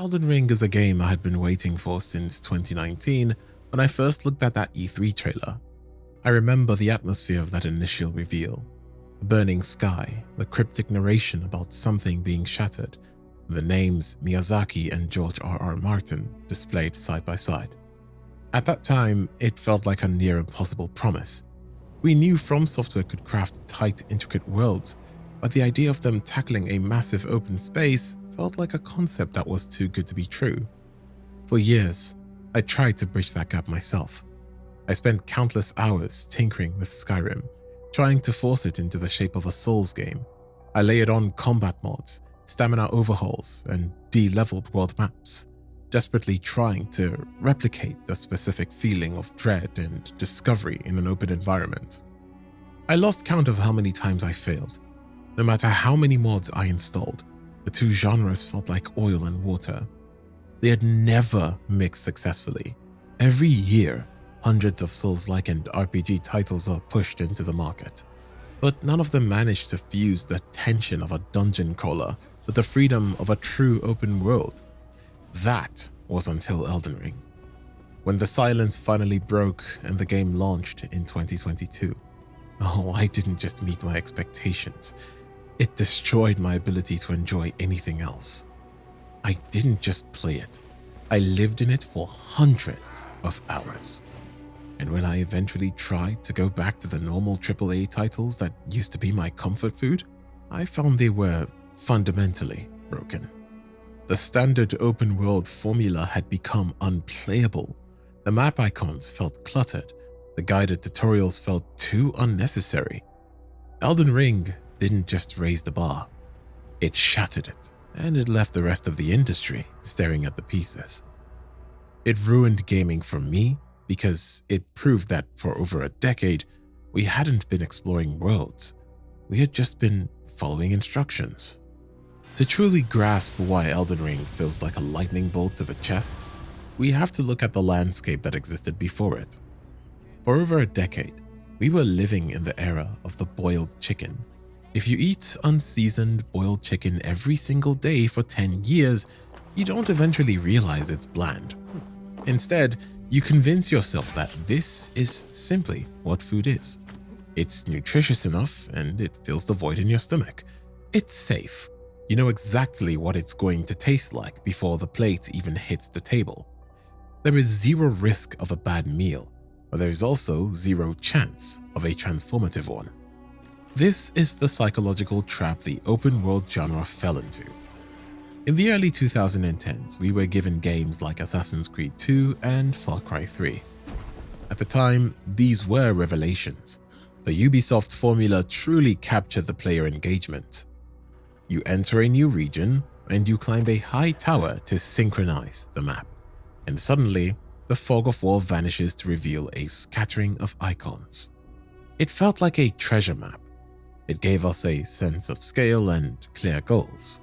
Elden Ring is a game I had been waiting for since 2019 when I first looked at that E3 trailer. I remember the atmosphere of that initial reveal. The burning sky, the cryptic narration about something being shattered, and the names Miyazaki and George R.R. Martin displayed side by side. At that time, it felt like a near impossible promise. We knew From Software could craft tight, intricate worlds, but the idea of them tackling a massive open space felt like a concept that was too good to be true. For years, I tried to bridge that gap myself. I spent countless hours tinkering with Skyrim, trying to force it into the shape of a Souls game. I layered on combat mods, stamina overhauls, and de-leveled world maps, desperately trying to replicate the specific feeling of dread and discovery in an open environment. I lost count of how many times I failed. No matter how many mods I installed, the two genres felt like oil and water. They had never mixed successfully. Every year, hundreds of Souls-like and RPG titles are pushed into the market, but none of them managed to fuse the tension of a dungeon crawler with the freedom of a true open world. That was until Elden Ring, when the silence finally broke and the game launched in 2022. Oh, I didn't just meet my expectations. It destroyed my ability to enjoy anything else. I didn't just play it. I lived in it for hundreds of hours. And when I eventually tried to go back to the normal AAA titles that used to be my comfort food, I found they were fundamentally broken. The standard open world formula had become unplayable. The map icons felt cluttered. The guided tutorials felt too unnecessary. Elden Ring didn't just raise the bar. It shattered it, and it left the rest of the industry staring at the pieces. It ruined gaming for me because it proved that for over a decade, we hadn't been exploring worlds. We had just been following instructions. To truly grasp why Elden Ring feels like a lightning bolt to the chest, we have to look at the landscape that existed before it. For over a decade, we were living in the era of the boiled chicken. If you eat unseasoned boiled chicken every single day for 10 years, you don't eventually realize it's bland. Instead, you convince yourself that this is simply what food is. It's nutritious enough and it fills the void in your stomach. It's safe. You know exactly what it's going to taste like before the plate even hits the table. There is zero risk of a bad meal, but there is also zero chance of a transformative one. This is the psychological trap the open world genre fell into. In the early 2010s, we were given games like Assassin's Creed 2 and Far Cry 3. At the time, these were revelations. The Ubisoft formula truly captured the player engagement. You enter a new region, and you climb a high tower to synchronize the map. And suddenly, the fog of war vanishes to reveal a scattering of icons. It felt like a treasure map. It gave us a sense of scale and clear goals.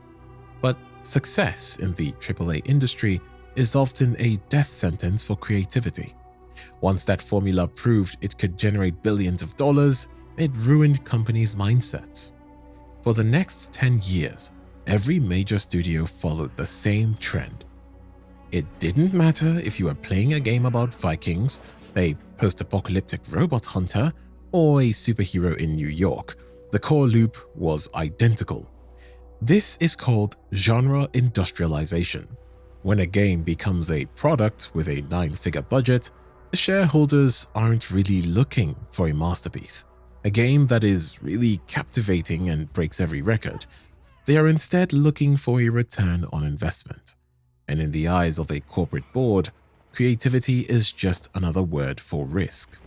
But success in the AAA industry is often a death sentence for creativity. Once that formula proved it could generate billions of dollars, it ruined companies' mindsets. For the next 10 years, every major studio followed the same trend. It didn't matter if you were playing a game about Vikings, a post-apocalyptic robot hunter, or a superhero in New York. The core loop was identical. This is called genre industrialization. When a game becomes a product with a 9-figure budget, the shareholders aren't really looking for a masterpiece, a game that is really captivating and breaks every record. They are instead looking for a return on investment. And in the eyes of a corporate board, creativity is just another word for risk.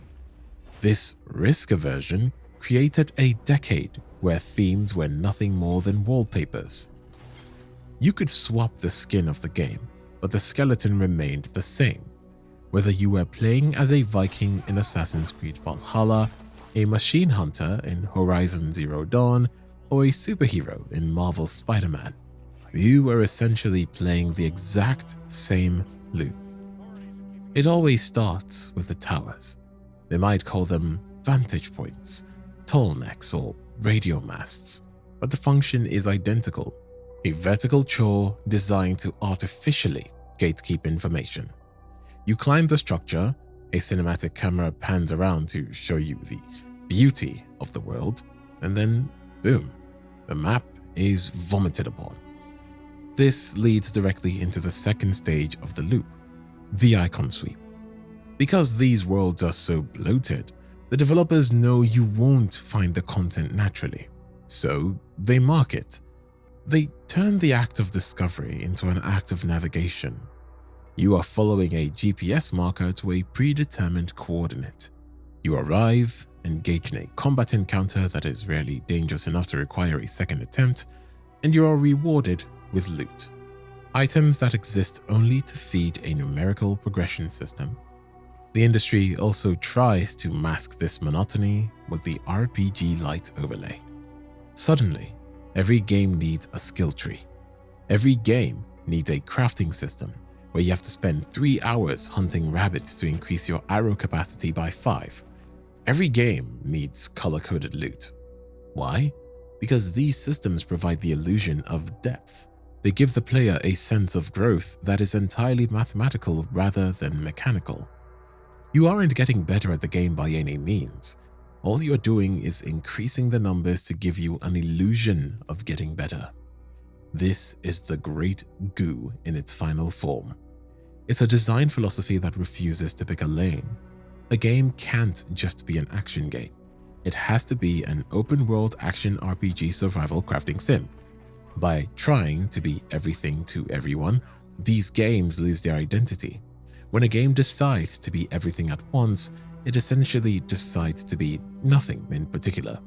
This risk aversion created a decade where themes were nothing more than wallpapers. You could swap the skin of the game, but the skeleton remained the same. Whether you were playing as a Viking in Assassin's Creed Valhalla, a machine hunter in Horizon Zero Dawn, or a superhero in Marvel's Spider-Man, you were essentially playing the exact same loop. It always starts with the towers. They might call them vantage points, tall necks, or radio masts, but the function is identical. a vertical chore designed to artificially gatekeep information. You climb the structure, a cinematic camera pans around to show you the beauty of the world, and then, boom, the map is vomited upon. This leads directly into the second stage of the loop, the icon sweep. Because these worlds are so bloated, the developers know you won't find the content naturally, so they mark it. They turn the act of discovery into an act of navigation. You are following a GPS marker to a predetermined coordinate. You arrive, engage in a combat encounter that is rarely dangerous enough to require a second attempt, and you are rewarded with loot. Items that exist only to feed a numerical progression system. The industry also tries to mask this monotony with the RPG light overlay. Suddenly, every game needs a skill tree. Every game needs a crafting system where you have to spend 3 hours hunting rabbits to increase your arrow capacity by 5. Every game needs color-coded loot. Why? Because these systems provide the illusion of depth. They give the player a sense of growth that is entirely mathematical rather than mechanical. You aren't getting better at the game by any means. All you're doing is increasing the numbers to give you an illusion of getting better. This is the great goo in its final form. It's a design philosophy that refuses to pick a lane. A game can't just be an action game. It has to be an open-world action RPG survival crafting sim. By trying to be everything to everyone, these games lose their identity. When a game decides to be everything at once, it essentially decides to be nothing in particular.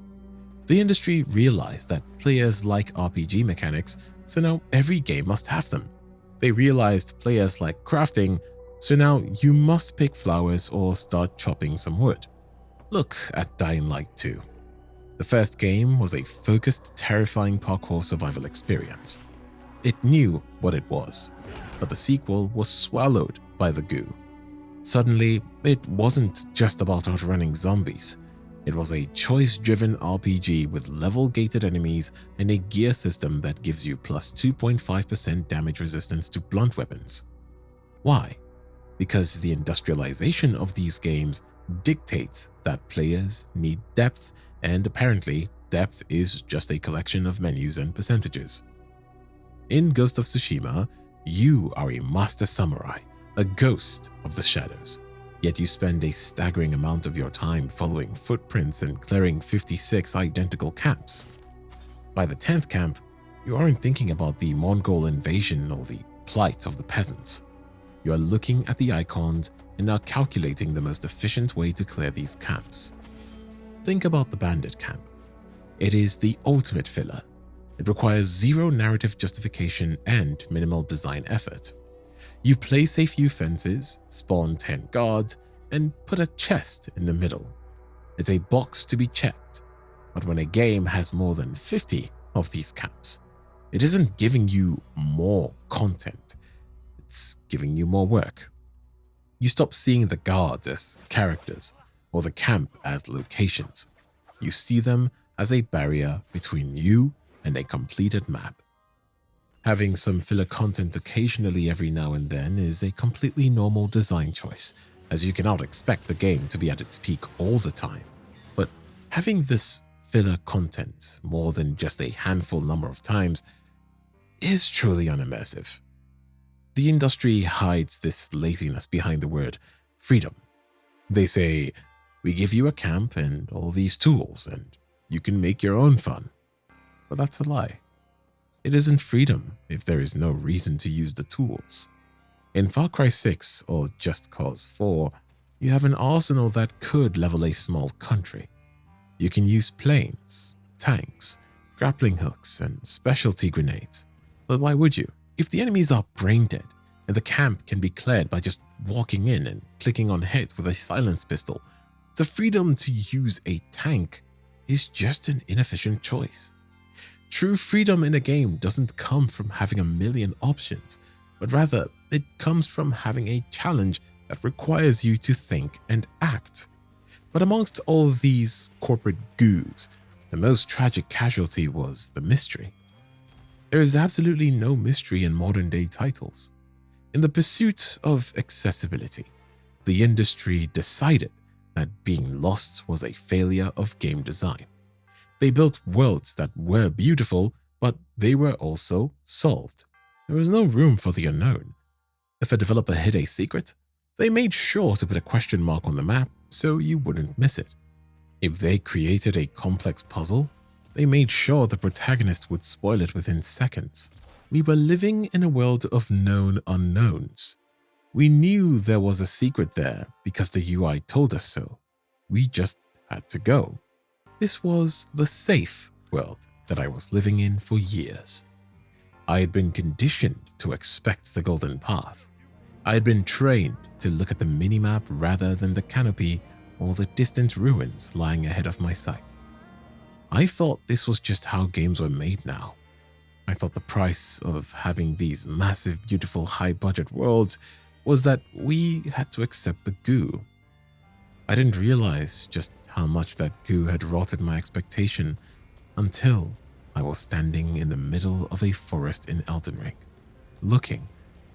The industry realized that players like RPG mechanics, so now every game must have them. They realized players like crafting, so now you must pick flowers or start chopping some wood. Look at Dying Light 2. The first game was a focused, terrifying parkour survival experience. It knew what it was, but the sequel was swallowed by the goo. Suddenly, it wasn't just about outrunning zombies. It was a choice-driven RPG with level-gated enemies and a gear system that gives you plus 2.5% damage resistance to blunt weapons. Why? Because the industrialization of these games dictates that players need depth, and apparently, depth is just a collection of menus and percentages. In Ghost of Tsushima, you are a master samurai, a ghost of the shadows, yet you spend a staggering amount of your time following footprints and clearing 56 identical camps. By the 10th camp, you aren't thinking about the Mongol invasion or the plight of the peasants. You are looking at the icons and are calculating the most efficient way to clear these camps. Think about the bandit camp. It is the ultimate filler. It requires zero narrative justification and minimal design effort. You place a few fences, spawn 10 guards, and put a chest in the middle. It's a box to be checked. But when a game has more than 50 of these camps, it isn't giving you more content. It's giving you more work. You stop seeing the guards as characters or the camp as locations. You see them as a barrier between you and a completed map. Having some filler content occasionally every now and then is a completely normal design choice, as you cannot expect the game to be at its peak all the time. But having this filler content more than just a handful number of times is truly unimmersive. The industry hides this laziness behind the word freedom. They say, we give you a camp and all these tools, and you can make your own fun. But that's a lie. It isn't freedom if there is no reason to use the tools. In Far Cry 6 or Just Cause 4, you have an arsenal that could level a small country. You can use planes, tanks, grappling hooks, and specialty grenades. But why would you? If the enemies are brain dead and the camp can be cleared by just walking in and clicking on hits with a silenced pistol, the freedom to use a tank is just an inefficient choice. True freedom in a game doesn't come from having a million options, but rather it comes from having a challenge that requires you to think and act. But amongst all these corporate goos, the most tragic casualty was the mystery. There is absolutely no mystery in modern-day titles. In the pursuit of accessibility, the industry decided that being lost was a failure of game design. They built worlds that were beautiful, but they were also solved. There was no room for the unknown. If a developer hid a secret, they made sure to put a question mark on the map so you wouldn't miss it. If they created a complex puzzle, they made sure the protagonist would spoil it within seconds. We were living in a world of known unknowns. We knew there was a secret there because the UI told us so. We just had to go. This was the safe world that I was living in for years. I had been conditioned to expect the golden path. I had been trained to look at the minimap rather than the canopy or the distant ruins lying ahead of my sight. I thought this was just how games were made now. I thought the price of having these massive, beautiful, high-budget worlds was that we had to accept the goo. I didn't realize just how much that goo had rotted my expectation until I was standing in the middle of a forest in Elden Ring, looking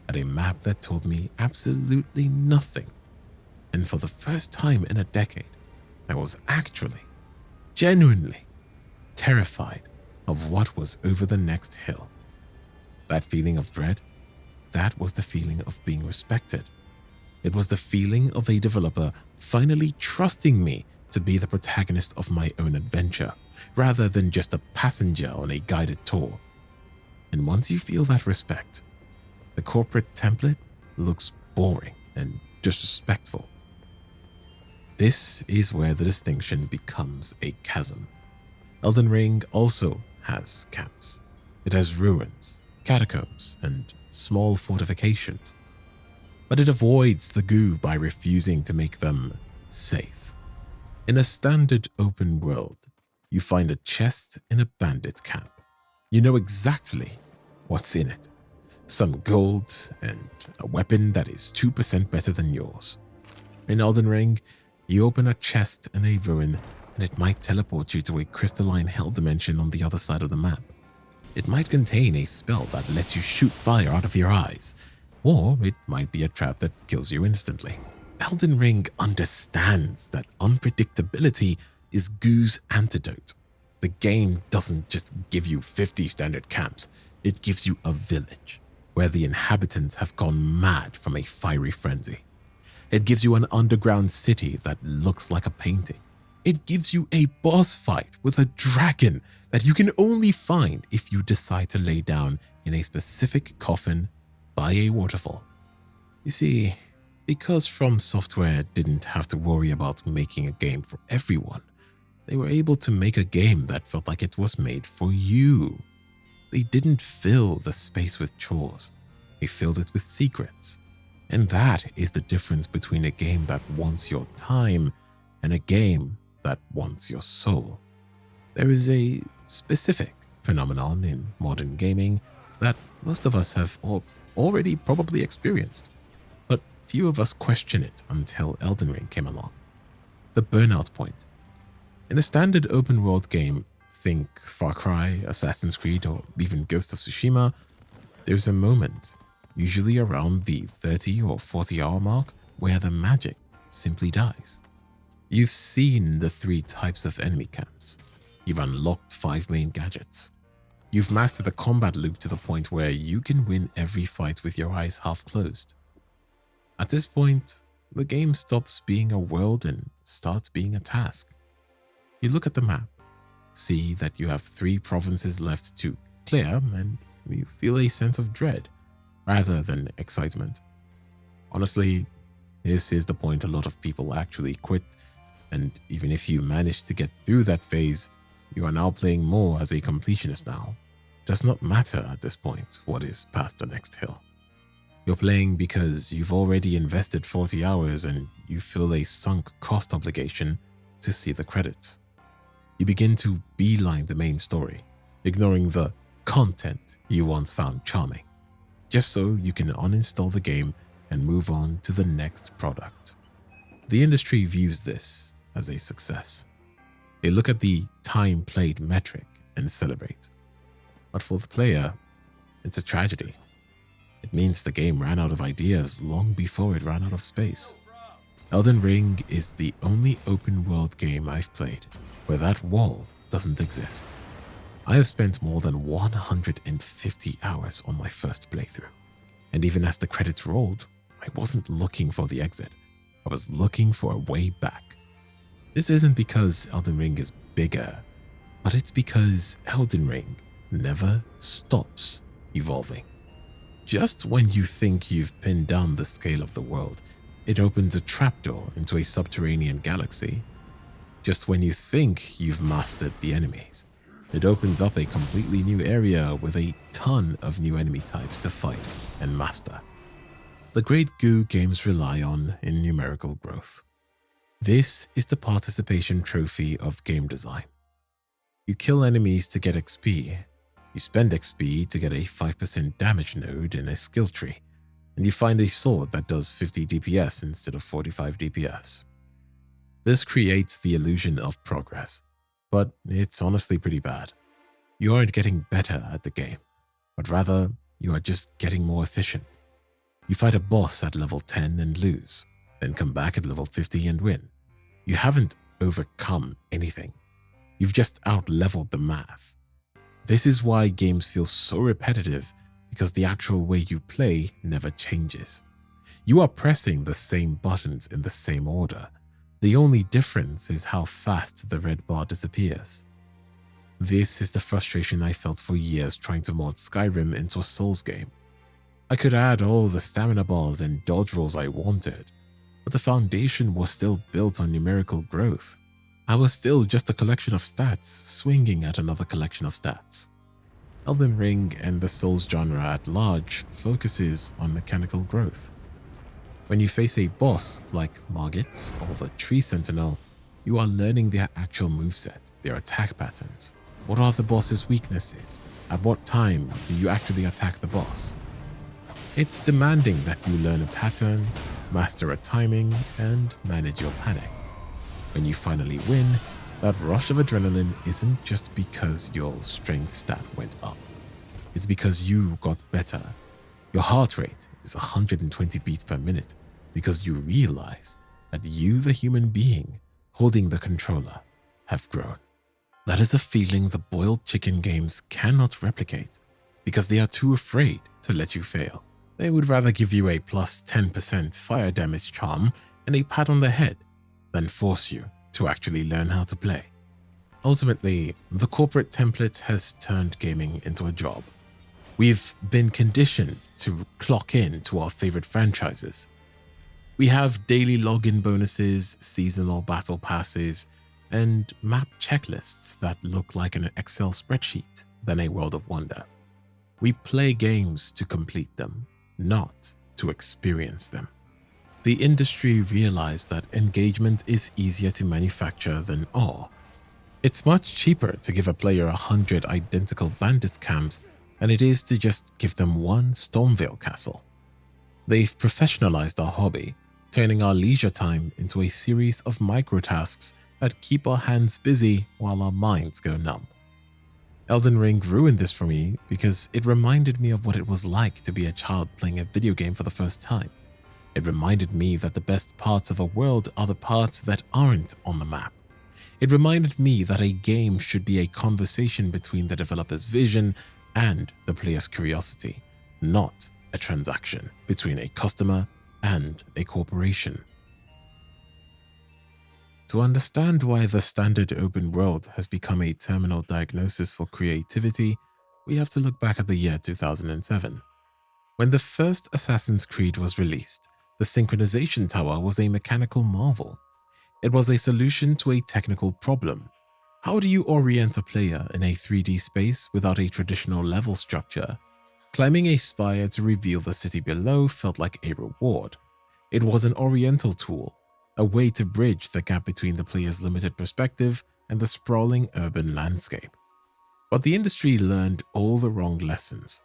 at a map that told me absolutely nothing. And for the first time in a decade, I was actually, genuinely terrified of what was over the next hill. That feeling of dread, that was the feeling of being respected. It was the feeling of a developer finally trusting me to be the protagonist of my own adventure, rather than just a passenger on a guided tour. And once you feel that respect, the corporate template looks boring and disrespectful. This is where the distinction becomes a chasm. Elden Ring also has camps. It has ruins, catacombs, and small fortifications. But it avoids the goo by refusing to make them safe. In a standard open world, you find a chest in a bandit camp. You know exactly what's in it. Some gold and a weapon that is 2% better than yours. In Elden Ring, you open a chest in a ruin and it might teleport you to a crystalline hell dimension on the other side of the map. It might contain a spell that lets you shoot fire out of your eyes, or it might be a trap that kills you instantly. Elden Ring understands that unpredictability is goo's antidote. The game doesn't just give you 50 standard camps, it gives you a village where the inhabitants have gone mad from a fiery frenzy. It gives you an underground city that looks like a painting. It gives you a boss fight with a dragon that you can only find if you decide to lay down in a specific coffin by a waterfall. You see, because From Software didn't have to worry about making a game for everyone, they were able to make a game that felt like it was made for you. They didn't fill the space with chores. They filled it with secrets. And that is the difference between a game that wants your time and a game that wants your soul. There is a specific phenomenon in modern gaming that most of us have already probably experienced, but few of us question it until Elden Ring came along. The burnout point. In a standard open world game, think Far Cry, Assassin's Creed, or even Ghost of Tsushima, there's a moment, usually around the 30 or 40 hour mark, where the magic simply dies. You've seen the 3 types of enemy camps. You've unlocked 5 main gadgets. You've mastered the combat loop to the point where you can win every fight with your eyes half closed. At this point, the game stops being a world and starts being a task. You look at the map, see that you have 3 provinces left to clear, and you feel a sense of dread rather than excitement. Honestly, this is the point a lot of people actually quit, and even if you manage to get through that phase, you are now playing more as a completionist now. It does not matter at this point what is past the next hill. You're playing because you've already invested 40 hours and you feel a sunk cost obligation to see the credits. You begin to beeline the main story, ignoring the content you once found charming, just so you can uninstall the game and move on to the next product. The industry views this as a success. They look at the time played metric and celebrate. But for the player, It's a tragedy. It means the game ran out of ideas long before it ran out of space. Elden Ring is the only open-world game I've played where that wall doesn't exist. I have spent more than 150 hours on my first playthrough, and even as the credits rolled, I wasn't looking for the exit. I was looking for a way back. This isn't because Elden Ring is bigger, but it's because Elden Ring never stops evolving. Just when you think you've pinned down the scale of the world, it opens a trapdoor into a subterranean galaxy. Just when you think you've mastered the enemies, it opens up a completely new area with a ton of new enemy types to fight and master. The great goo games rely on in numerical growth. This is the participation trophy of game design. You kill enemies to get XP, you spend XP to get a 5% damage node in a skill tree, and you find a sword that does 50 DPS instead of 45 DPS. This creates the illusion of progress, but it's honestly pretty bad. You aren't getting better at the game, but rather you are just getting more efficient. You fight a boss at level 10 and lose, then come back at level 50 and win. You haven't overcome anything. You've just out-leveled the math. This is why games feel so repetitive, because the actual way you play never changes. You are pressing the same buttons in the same order. The only difference is how fast the red bar disappears. This is the frustration I felt for years trying to mod Skyrim into a Souls game. I could add all the stamina bars and dodge rolls I wanted, but the foundation was still built on numerical growth. I was still just a collection of stats swinging at another collection of stats. Elden Ring and the Souls genre at large focuses on mechanical growth. When you face a boss like Margit or the Tree Sentinel, you are learning their actual moveset, their attack patterns. What are the boss's weaknesses? At what time do you actually attack the boss? It's demanding that you learn a pattern, master a timing, and manage your panic. When you finally win, that rush of adrenaline isn't just because your strength stat went up. It's because you got better. Your heart rate is 120 beats per minute because you realize that you, the human being holding the controller, have grown. That is a feeling the boiled chicken games cannot replicate because they are too afraid to let you fail. They would rather give you a plus 10% fire damage charm and a pat on the head than force you to actually learn how to play. Ultimately, the corporate template has turned gaming into a job. We've been conditioned to clock in to our favorite franchises. We have daily login bonuses, seasonal battle passes, and map checklists that look like an Excel spreadsheet than a world of wonder. We play games to complete them, not to experience them. The industry realized that engagement is easier to manufacture than awe. It's much cheaper to give a player 100 identical bandit camps than it is to just give them one Stormveil castle. They've professionalized our hobby, turning our leisure time into a series of microtasks that keep our hands busy while our minds go numb. Elden Ring ruined this for me because it reminded me of what it was like to be a child playing a video game for the first time. It reminded me that the best parts of a world are the parts that aren't on the map. It reminded me that a game should be a conversation between the developer's vision and the player's curiosity, not a transaction between a customer and a corporation. To understand why the standard open world has become a terminal diagnosis for creativity, we have to look back at the year 2007. When the first Assassin's Creed was released, the synchronization tower was a mechanical marvel. It was a solution to a technical problem. How do you orient a player in a 3D space without a traditional level structure? Climbing a spire to reveal the city below felt like a reward. It was an oriental tool, a way to bridge the gap between the player's limited perspective and the sprawling urban landscape. But the industry learned all the wrong lessons.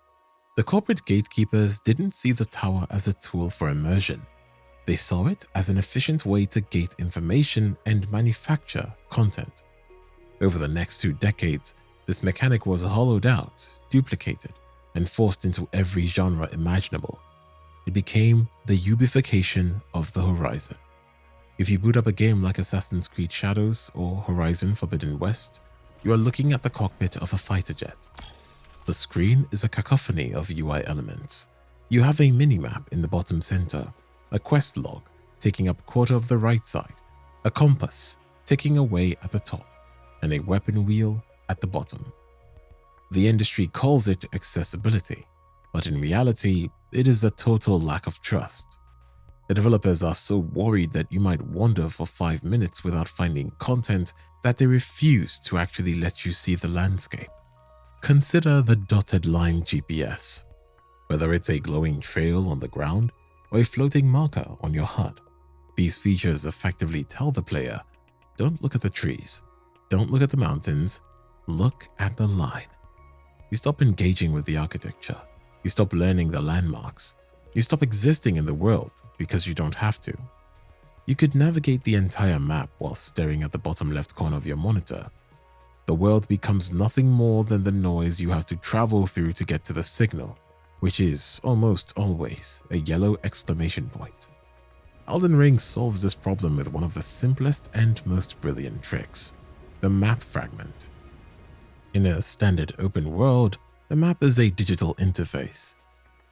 The corporate gatekeepers didn't see the tower as a tool for immersion. They saw it as an efficient way to gate information and manufacture content. Over the next 2 decades, this mechanic was hollowed out, duplicated, and forced into every genre imaginable. It became the ubification of the horizon. If you boot up a game like Assassin's Creed Shadows or Horizon Forbidden West, you are looking at the cockpit of a fighter jet. The screen is a cacophony of UI elements. You have a minimap in the bottom center, a quest log taking up a quarter of the right side, a compass ticking away at the top, and a weapon wheel at the bottom. The industry calls it accessibility, but in reality, it is a total lack of trust. The developers are so worried that you might wander for 5 minutes without finding content that they refuse to actually let you see the landscape. Consider the dotted line GPS. Whether it's a glowing trail on the ground or a floating marker on your HUD, these features effectively tell the player, don't look at the trees, don't look at the mountains, look at the line. You stop engaging with the architecture, you stop learning the landmarks, you stop existing in the world because you don't have to. You could navigate the entire map while staring at the bottom left corner of your monitor. The world becomes nothing more than the noise you have to travel through to get to the signal, which is almost always a yellow exclamation point. Elden Ring solves this problem with one of the simplest and most brilliant tricks, the map fragment. In a standard open world, the map is a digital interface.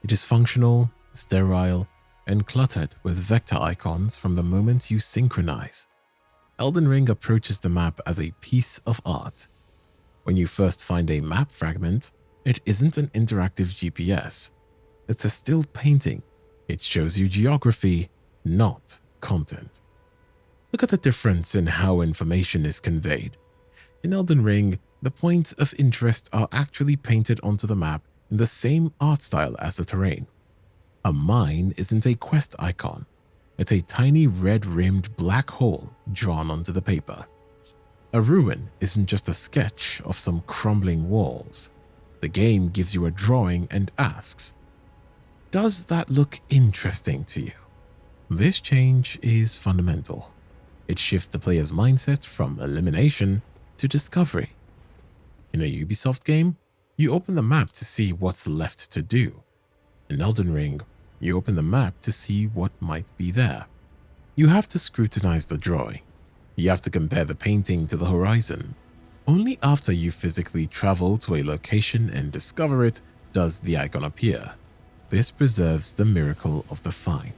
It is functional, sterile, and cluttered with vector icons from the moment you synchronize. Elden Ring approaches the map as a piece of art. When you first find a map fragment, it isn't an interactive GPS. It's a still painting. It shows you geography, not content. Look at the difference in how information is conveyed. In Elden Ring, the points of interest are actually painted onto the map in the same art style as the terrain. A mine isn't a quest icon. It's a tiny red-rimmed black hole drawn onto the paper. A ruin isn't just a sketch of some crumbling walls. The game gives you a drawing and asks, does that look interesting to you? This change is fundamental. It shifts the player's mindset from elimination to discovery. In a Ubisoft game, you open the map to see what's left to do. In Elden Ring, you open the map to see what might be there. You have to scrutinize the drawing. You have to compare the painting to the horizon. Only after you physically travel to a location and discover it does the icon appear. This preserves the miracle of the find.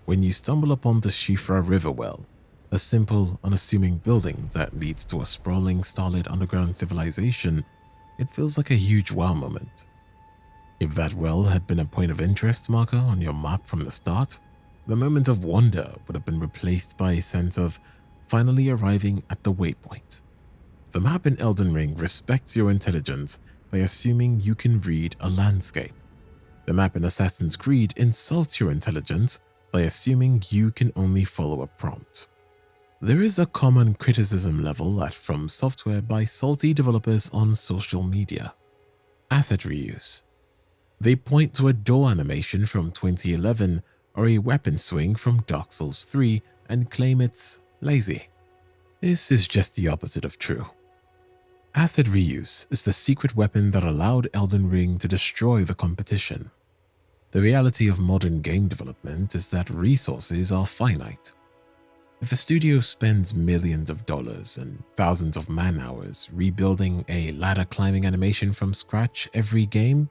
When you stumble upon the Shifra River well, a simple, unassuming building that leads to a sprawling, starlit underground civilization, it feels like a huge wow moment. If that well had been a point of interest marker on your map from the start, the moment of wonder would have been replaced by a sense of finally arriving at the waypoint. The map in Elden Ring respects your intelligence by assuming you can read a landscape. The map in Assassin's Creed insults your intelligence by assuming you can only follow a prompt. There is a common criticism level at From Software by salty developers on social media: asset reuse. They point to a door animation from 2011 or a weapon swing from Dark Souls 3 and claim it's lazy. This is just the opposite of true. Asset reuse is the secret weapon that allowed Elden Ring to destroy the competition. The reality of modern game development is that resources are finite. If a studio spends millions of dollars and thousands of man-hours rebuilding a ladder climbing animation from scratch every game,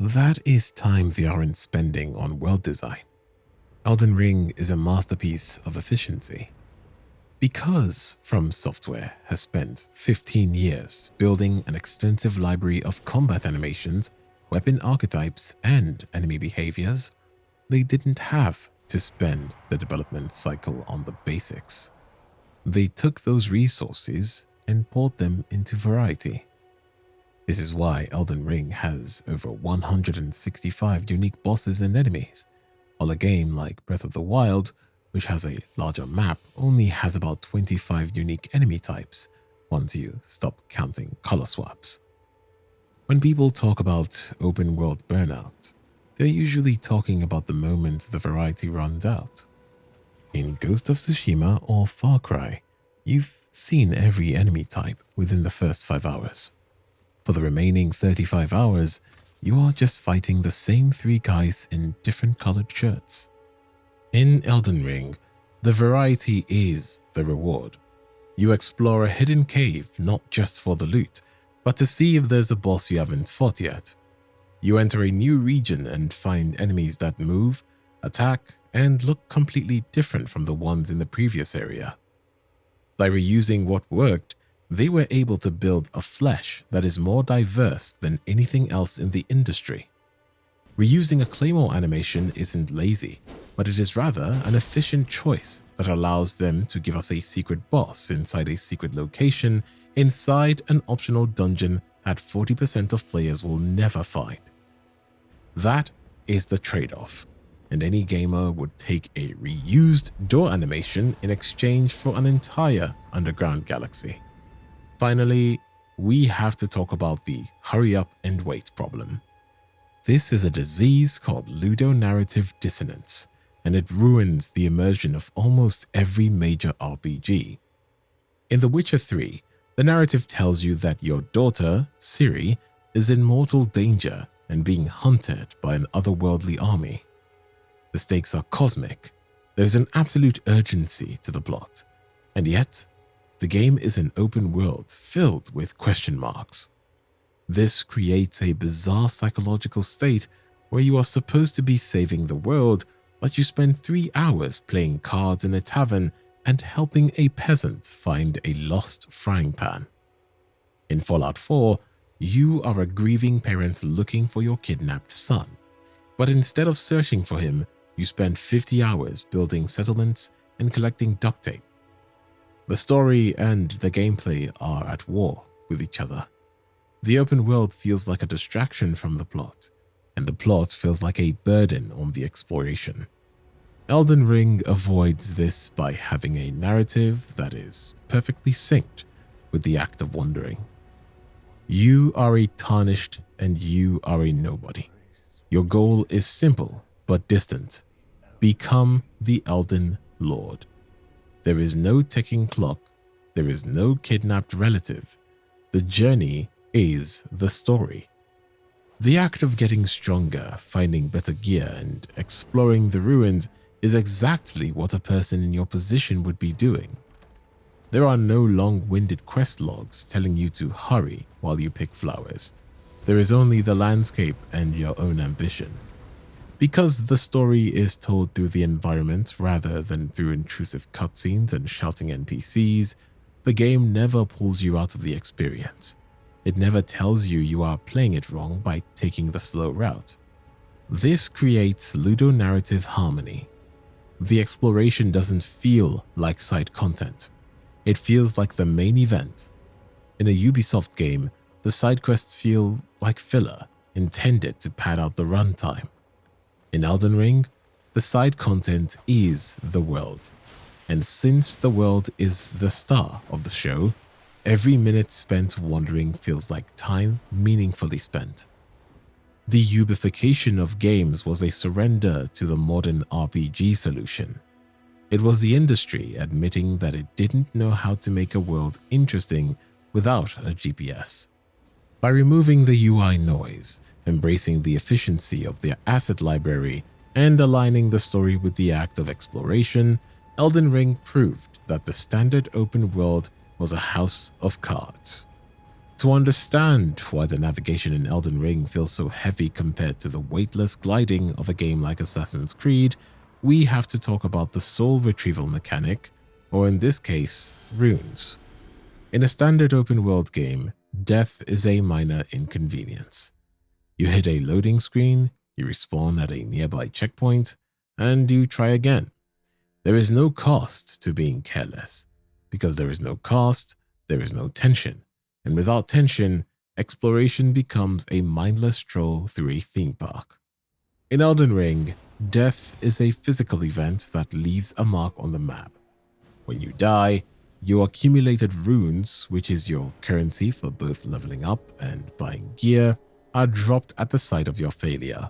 that is time they aren't spending on world design. Elden Ring is a masterpiece of efficiency. Because From Software has spent 15 years building an extensive library of combat animations, weapon archetypes, and enemy behaviors, they didn't have to spend the development cycle on the basics. They took those resources and poured them into variety. This is why Elden Ring has over 165 unique bosses and enemies, while a game like Breath of the Wild, which has a larger map, only has about 25 unique enemy types once you stop counting color swaps. When people talk about open world burnout, they're usually talking about the moment the variety runs out. In Ghost of Tsushima or Far Cry, you've seen every enemy type within the first 5 hours. For the remaining 35 hours, You are just fighting the same three guys in different colored shirts. In Elden Ring, the variety is the reward. You explore a hidden cave not just for the loot, but to see if there's a boss you haven't fought yet. You enter a new region and find enemies that move, attack, and look completely different from the ones in the previous area. By reusing what worked, they were able to build a flesh that is more diverse than anything else in the industry. Reusing a claymore animation isn't lazy, but it is rather an efficient choice that allows them to give us a secret boss inside a secret location inside an optional dungeon that 40% of players will never find. That is the trade-off, and any gamer would take a reused door animation in exchange for an entire underground galaxy. Finally, we have to talk about the hurry up and wait problem. This is a disease called ludonarrative dissonance, and it ruins the immersion of almost every major RPG. In The Witcher 3, the narrative tells you that your daughter, Ciri, is in mortal danger and being hunted by an otherworldly army. The stakes are cosmic. There's an absolute urgency to the plot, and yet, the game is an open world filled with question marks. This creates a bizarre psychological state where you are supposed to be saving the world, but you spend 3 hours playing cards in a tavern and helping a peasant find a lost frying pan. In Fallout 4, you are a grieving parent looking for your kidnapped son, but instead of searching for him, you spend 50 hours building settlements and collecting duct tape. The story and the gameplay are at war with each other. The open world feels like a distraction from the plot, and the plot feels like a burden on the exploration. Elden Ring avoids this by having a narrative that is perfectly synced with the act of wandering. You are a tarnished and you are a nobody. Your goal is simple but distant. Become the Elden Lord. There is no ticking clock. There is no kidnapped relative. The journey is the story. The act of getting stronger, finding better gear, and exploring the ruins is exactly what a person in your position would be doing. There are no long-winded quest logs telling you to hurry while you pick flowers. There is only the landscape and your own ambition. Because the story is told through the environment rather than through intrusive cutscenes and shouting NPCs, the game never pulls you out of the experience. It never tells you you are playing it wrong by taking the slow route. This creates ludonarrative harmony. The exploration doesn't feel like side content. It feels like the main event. In a Ubisoft game, the side quests feel like filler, intended to pad out the runtime. In Elden Ring, the side content is the world. And since the world is the star of the show, every minute spent wandering feels like time meaningfully spent. The Ubification of games was a surrender to the modern RPG solution. It was the industry admitting that it didn't know how to make a world interesting without a GPS. By removing the UI noise, embracing the efficiency of their asset library, and aligning the story with the act of exploration, Elden Ring proved that the standard open world was a house of cards. To understand why the navigation in Elden Ring feels so heavy compared to the weightless gliding of a game like Assassin's Creed, we have to talk about the soul retrieval mechanic, or in this case, runes. In a standard open world game, death is a minor inconvenience. You hit a loading screen, you respawn at a nearby checkpoint, and you try again. There is no cost to being careless. Because there is no cost, there is no tension. And without tension, exploration becomes a mindless stroll through a theme park. In Elden Ring, death is a physical event that leaves a mark on the map. When you die, your accumulated runes, which is your currency for both leveling up and buying gear, are dropped at the site of your failure.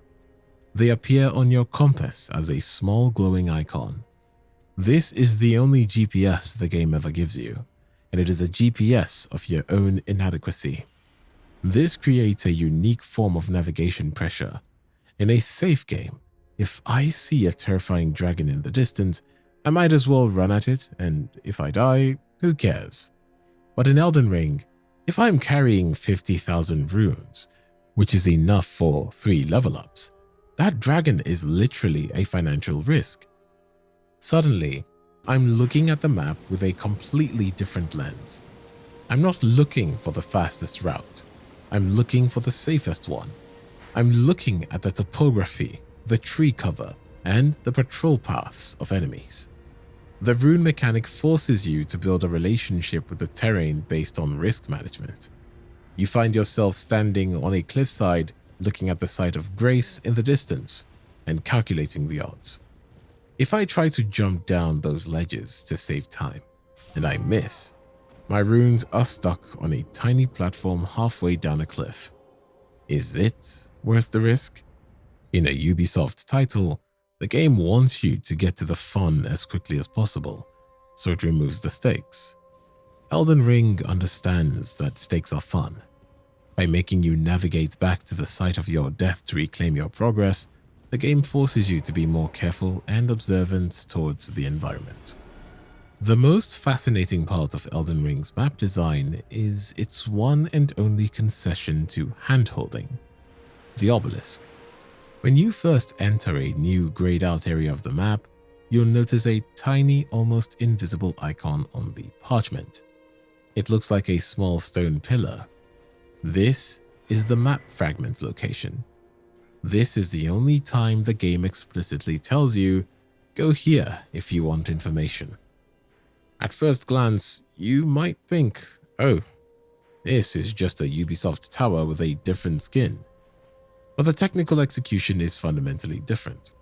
They appear on your compass as a small glowing icon. This is the only GPS the game ever gives you, and it is a GPS of your own inadequacy. This creates a unique form of navigation pressure. In a safe game, if I see a terrifying dragon in the distance, I might as well run at it, and if I die, who cares? But in Elden Ring, if I'm carrying 50,000 runes, which is enough for 3 level ups, that dragon is literally a financial risk. Suddenly, I'm looking at the map with a completely different lens. I'm not looking for the fastest route. I'm looking for the safest one. I'm looking at the topography, the tree cover, and the patrol paths of enemies. The rune mechanic forces you to build a relationship with the terrain based on risk management. You find yourself standing on a cliffside, looking at the site of Grace in the distance, and calculating the odds. If I try to jump down those ledges to save time, and I miss, my runes are stuck on a tiny platform halfway down a cliff. Is it worth the risk? In a Ubisoft title, the game wants you to get to the fun as quickly as possible, so it removes the stakes. Elden Ring understands that stakes are fun. By making you navigate back to the site of your death to reclaim your progress, the game forces you to be more careful and observant towards the environment. The most fascinating part of Elden Ring's map design is its one and only concession to handholding: the obelisk. When you first enter a new grayed out area of the map, you'll notice a tiny, almost invisible icon on the parchment. It looks like a small stone pillar. This is the map fragment location. This is the only time the game explicitly tells you, go here if you want information. At first glance, you might think, oh, this is just a Ubisoft tower with a different skin. But the technical execution is fundamentally different.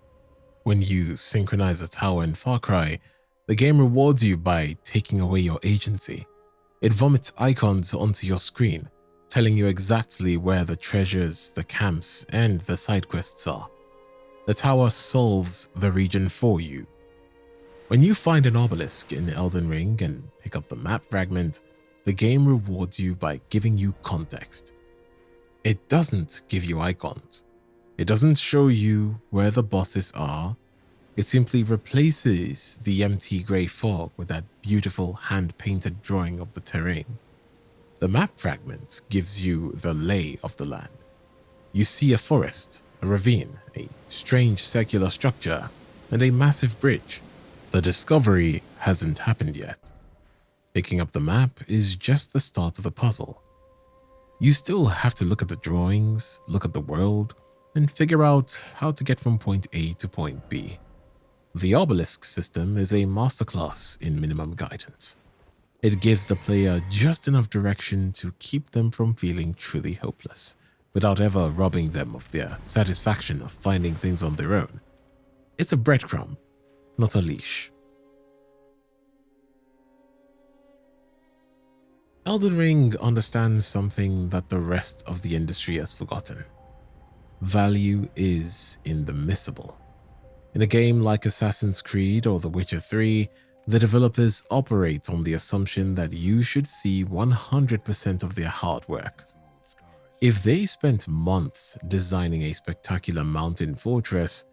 When you synchronize a tower in Far Cry, the game rewards you by taking away your agency. It vomits icons onto your screen, telling you exactly where the treasures, the camps, and the side quests are. The tower solves the region for you. When you find an obelisk in Elden Ring and pick up the map fragment, the game rewards you by giving you context. It doesn't give you icons. It doesn't show you where the bosses are. It simply replaces the empty grey fog with that beautiful hand-painted drawing of the terrain. The map fragment gives you the lay of the land. You see a forest, a ravine, a strange circular structure, and a massive bridge. The discovery hasn't happened yet. Picking up the map is just the start of the puzzle. You still have to look at the drawings, look at the world, and figure out how to get from point A to point B. The obelisk system is a masterclass in minimum guidance. It gives the player just enough direction to keep them from feeling truly hopeless, without ever robbing them of their satisfaction of finding things on their own. It's a breadcrumb, not a leash. Elden Ring understands something that the rest of the industry has forgotten. Value is in the missable. In a game like Assassin's Creed or The Witcher 3, the developers operate on the assumption that you should see 100% of their hard work. If they spent months designing a spectacular mountain fortress,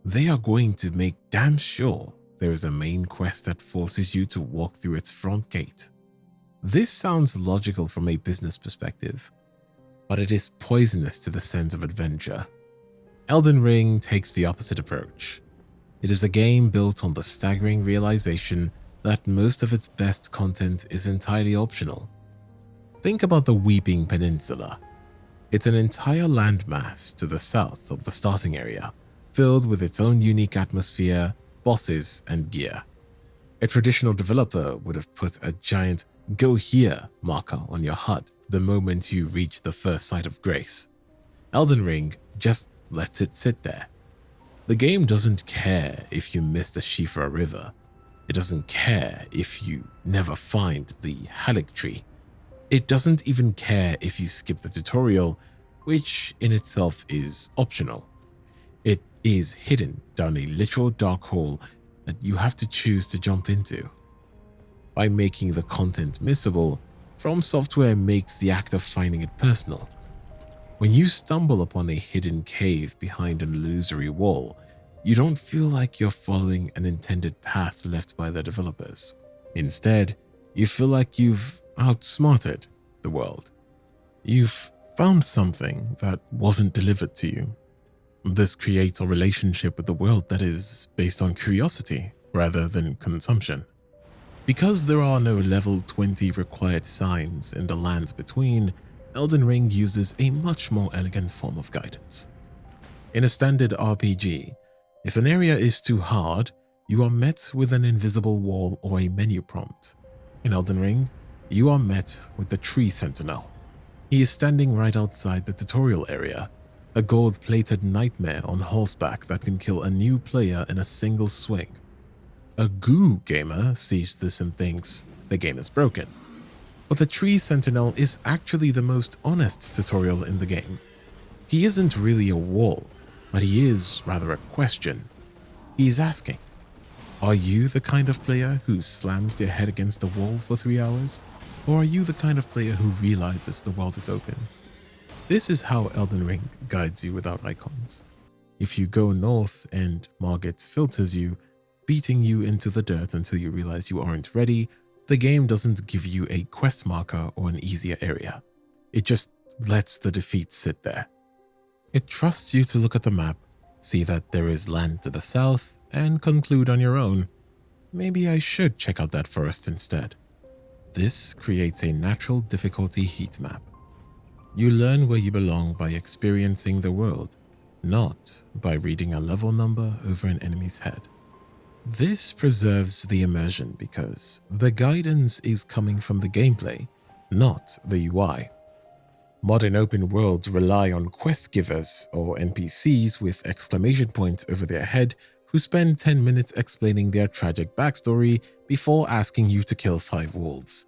they are going to make damn sure there is a main quest that forces you to walk through its front gate. This sounds logical from a business perspective, but it is poisonous to the sense of adventure. Elden Ring takes the opposite approach. It is a game built on the staggering realization that most of its best content is entirely optional. Think about the Weeping Peninsula. It's an entire landmass to the south of the starting area, filled with its own unique atmosphere, bosses, and gear. A traditional developer would have put a giant "Go Here" marker on your HUD the moment you reach the first site of Grace. Elden Ring just lets it sit there. The game doesn't care if you miss the Shifa River. It doesn't care if you never find the Halic Tree. It doesn't even care if you skip the tutorial, which in itself is optional. It is hidden down a literal dark hole that you have to choose to jump into. By making the content missable, From Software makes the act of finding it personal. When you stumble upon a hidden cave behind an illusory wall, you don't feel like you're following an intended path left by the developers. Instead, you feel like you've outsmarted the world. You've found something that wasn't delivered to you. This creates a relationship with the world that is based on curiosity rather than consumption. Because there are no level 20 required signs in the lands between, Elden Ring uses a much more elegant form of guidance. In a standard RPG, if an area is too hard, you are met with an invisible wall or a menu prompt. In Elden Ring, you are met with the Tree Sentinel. He is standing right outside the tutorial area, a gold-plated nightmare on horseback that can kill a new player in a single swing. A goo gamer sees this and thinks the game is broken. But the Tree Sentinel is actually the most honest tutorial in the game. He isn't really a wall, but he is rather a question. He's asking, are you the kind of player who slams their head against the wall for 3 hours? Or are you the kind of player who realizes the world is open? This is how Elden Ring guides you without icons. If you go north and Margit filters you, beating you into the dirt until you realize you aren't ready, the game doesn't give you a quest marker or an easier area. It just lets the defeat sit there. It trusts you to look at the map, see that there is land to the south, and conclude on your own, maybe I should check out that forest instead. This creates a natural difficulty heat map. You learn where you belong by experiencing the world, not by reading a level number over an enemy's head. This preserves the immersion because the guidance is coming from the gameplay, not the UI. Modern open worlds rely on quest givers or NPCs with exclamation points over their head who spend 10 minutes explaining their tragic backstory before asking you to kill 5 wolves.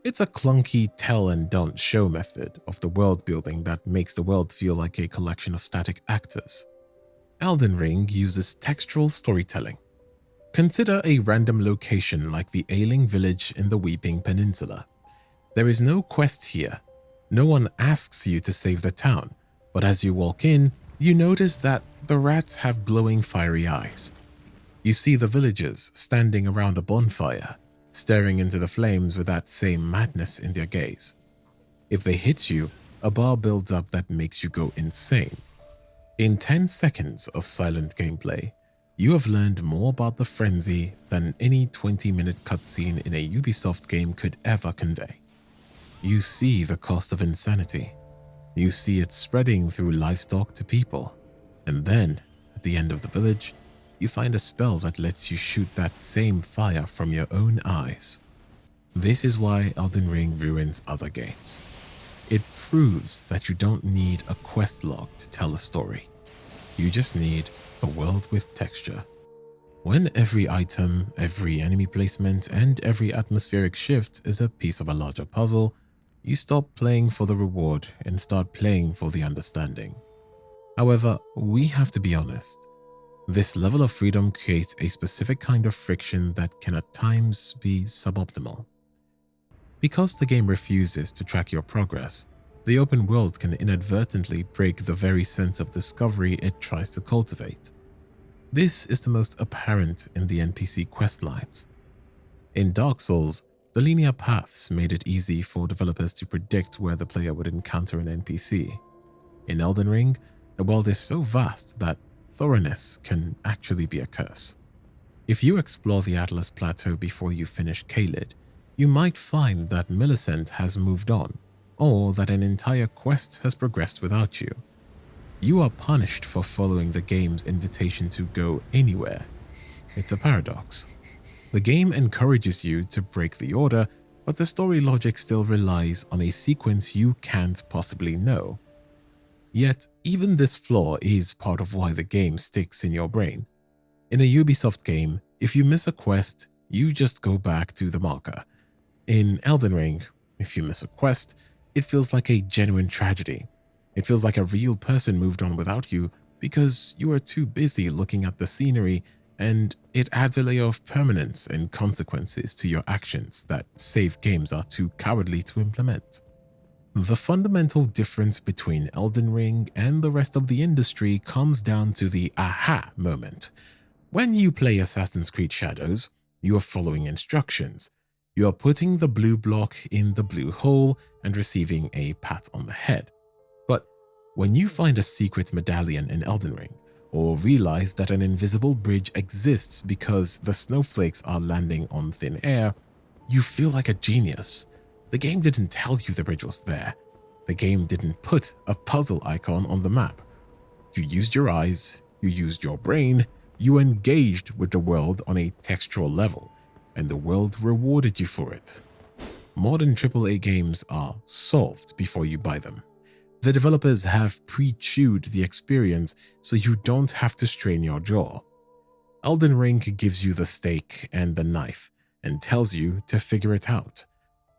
It's a clunky tell and don't show method of the world building that makes the world feel like a collection of static actors. Elden Ring uses textural storytelling. Consider a random location like the Ailing village in the Weeping Peninsula. There is no quest here. No one asks you to save the town, but as you walk in, you notice that the rats have glowing fiery eyes. You see the villagers standing around a bonfire, staring into the flames with that same madness in their gaze. If they hit you, a bar builds up that makes you go insane. In 10 seconds of silent gameplay, you have learned more about the frenzy than any 20-minute cutscene in a Ubisoft game could ever convey. You see the cost of insanity. You see it spreading through livestock to people. And then, at the end of the village, you find a spell that lets you shoot that same fire from your own eyes. This is why Elden Ring ruins other games. It proves that you don't need a quest log to tell a story. You just need a world with texture. When every item, every enemy placement, and every atmospheric shift is a piece of a larger puzzle, you stop playing for the reward and start playing for the understanding. However, we have to be honest. This level of freedom creates a specific kind of friction that can at times be suboptimal. Because the game refuses to track your progress, the open world can inadvertently break the very sense of discovery it tries to cultivate. This is the most apparent in the NPC quest lines. In Dark Souls, the linear paths made it easy for developers to predict where the player would encounter an NPC. In Elden Ring, the world is so vast that thoroughness can actually be a curse. If you explore the Atlas Plateau before you finish Caelid, you might find that Millicent has moved on, or that an entire quest has progressed without you. You are punished for following the game's invitation to go anywhere. It's a paradox. The game encourages you to break the order, but the story logic still relies on a sequence you can't possibly know. Yet, even this flaw is part of why the game sticks in your brain. In a Ubisoft game, if you miss a quest, you just go back to the marker. In Elden Ring, if you miss a quest, it feels like a genuine tragedy. It feels like a real person moved on without you because you are too busy looking at the scenery and it adds a layer of permanence and consequences to your actions that save games are too cowardly to implement. The fundamental difference between Elden Ring and the rest of the industry comes down to the aha moment. When you play Assassin's Creed Shadows, you are following instructions. You are putting the blue block in the blue hole and receiving a pat on the head. But when you find a secret medallion in Elden Ring, or realize that an invisible bridge exists because the snowflakes are landing on thin air, you feel like a genius. The game didn't tell you the bridge was there. The game didn't put a puzzle icon on the map. You used your eyes, you used your brain, you engaged with the world on a textural level, and the world rewarded you for it. Modern AAA games are solved before you buy them. The developers have pre-chewed the experience so you don't have to strain your jaw. Elden Ring gives you the steak and the knife and tells you to figure it out.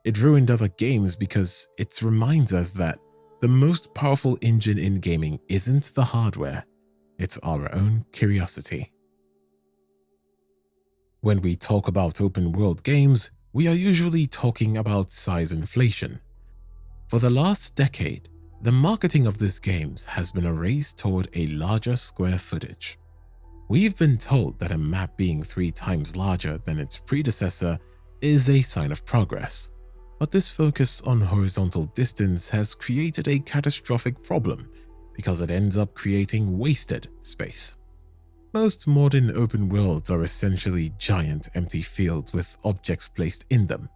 It ruined other games because it reminds us that the most powerful engine in gaming isn't the hardware, it's our own curiosity. When we talk about open world games, we are usually talking about size inflation. For the last decade, the marketing of these games has been a race toward a larger square footage. We've been told that a map being 3 times larger than its predecessor is a sign of progress, but this focus on horizontal distance has created a catastrophic problem because it ends up creating wasted space. Most modern open worlds are essentially giant empty fields with objects placed in them.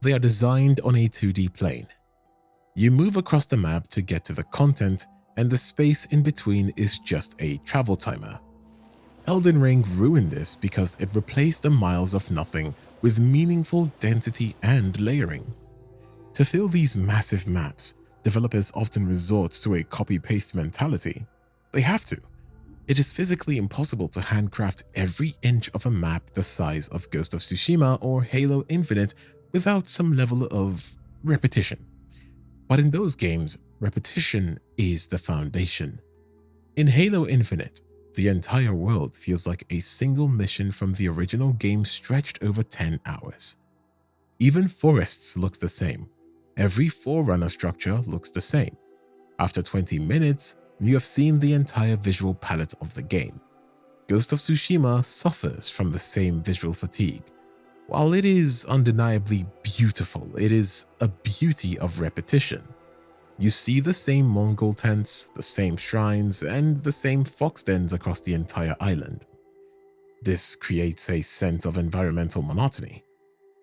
They are designed on a 2D plane. You move across the map to get to the content, and the space in between is just a travel timer. Elden Ring ruined this because it replaced the miles of nothing with meaningful density and layering. To fill these massive maps, developers often resort to a copy-paste mentality. They have to. It is physically impossible to handcraft every inch of a map the size of Ghost of Tsushima or Halo Infinite without some level of repetition. But in those games, repetition is the foundation. In Halo Infinite, the entire world feels like a single mission from the original game stretched over 10 hours. Even forests look the same. Every forerunner structure looks the same. After 20 minutes, you have seen the entire visual palette of the game. Ghost of Tsushima suffers from the same visual fatigue. While it is undeniably beautiful, it is a beauty of repetition. You see the same Mongol tents, the same shrines, and the same fox dens across the entire island. This creates a sense of environmental monotony.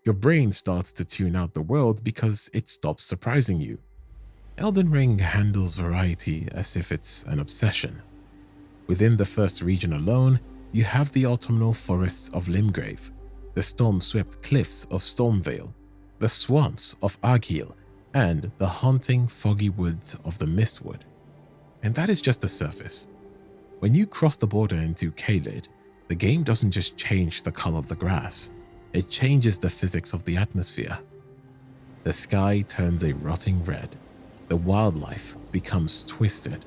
Your brain starts to tune out the world because it stops surprising you. Elden Ring handles variety as if it's an obsession. Within the first region alone, you have the autumnal forests of Limgrave, the storm-swept cliffs of Stormvale, the swamps of Argyll, and the haunting foggy woods of the Mistwood. And that is just the surface. When you cross the border into Caelid, the game doesn't just change the color of the grass, it changes the physics of the atmosphere. The sky turns a rotting red, the wildlife becomes twisted,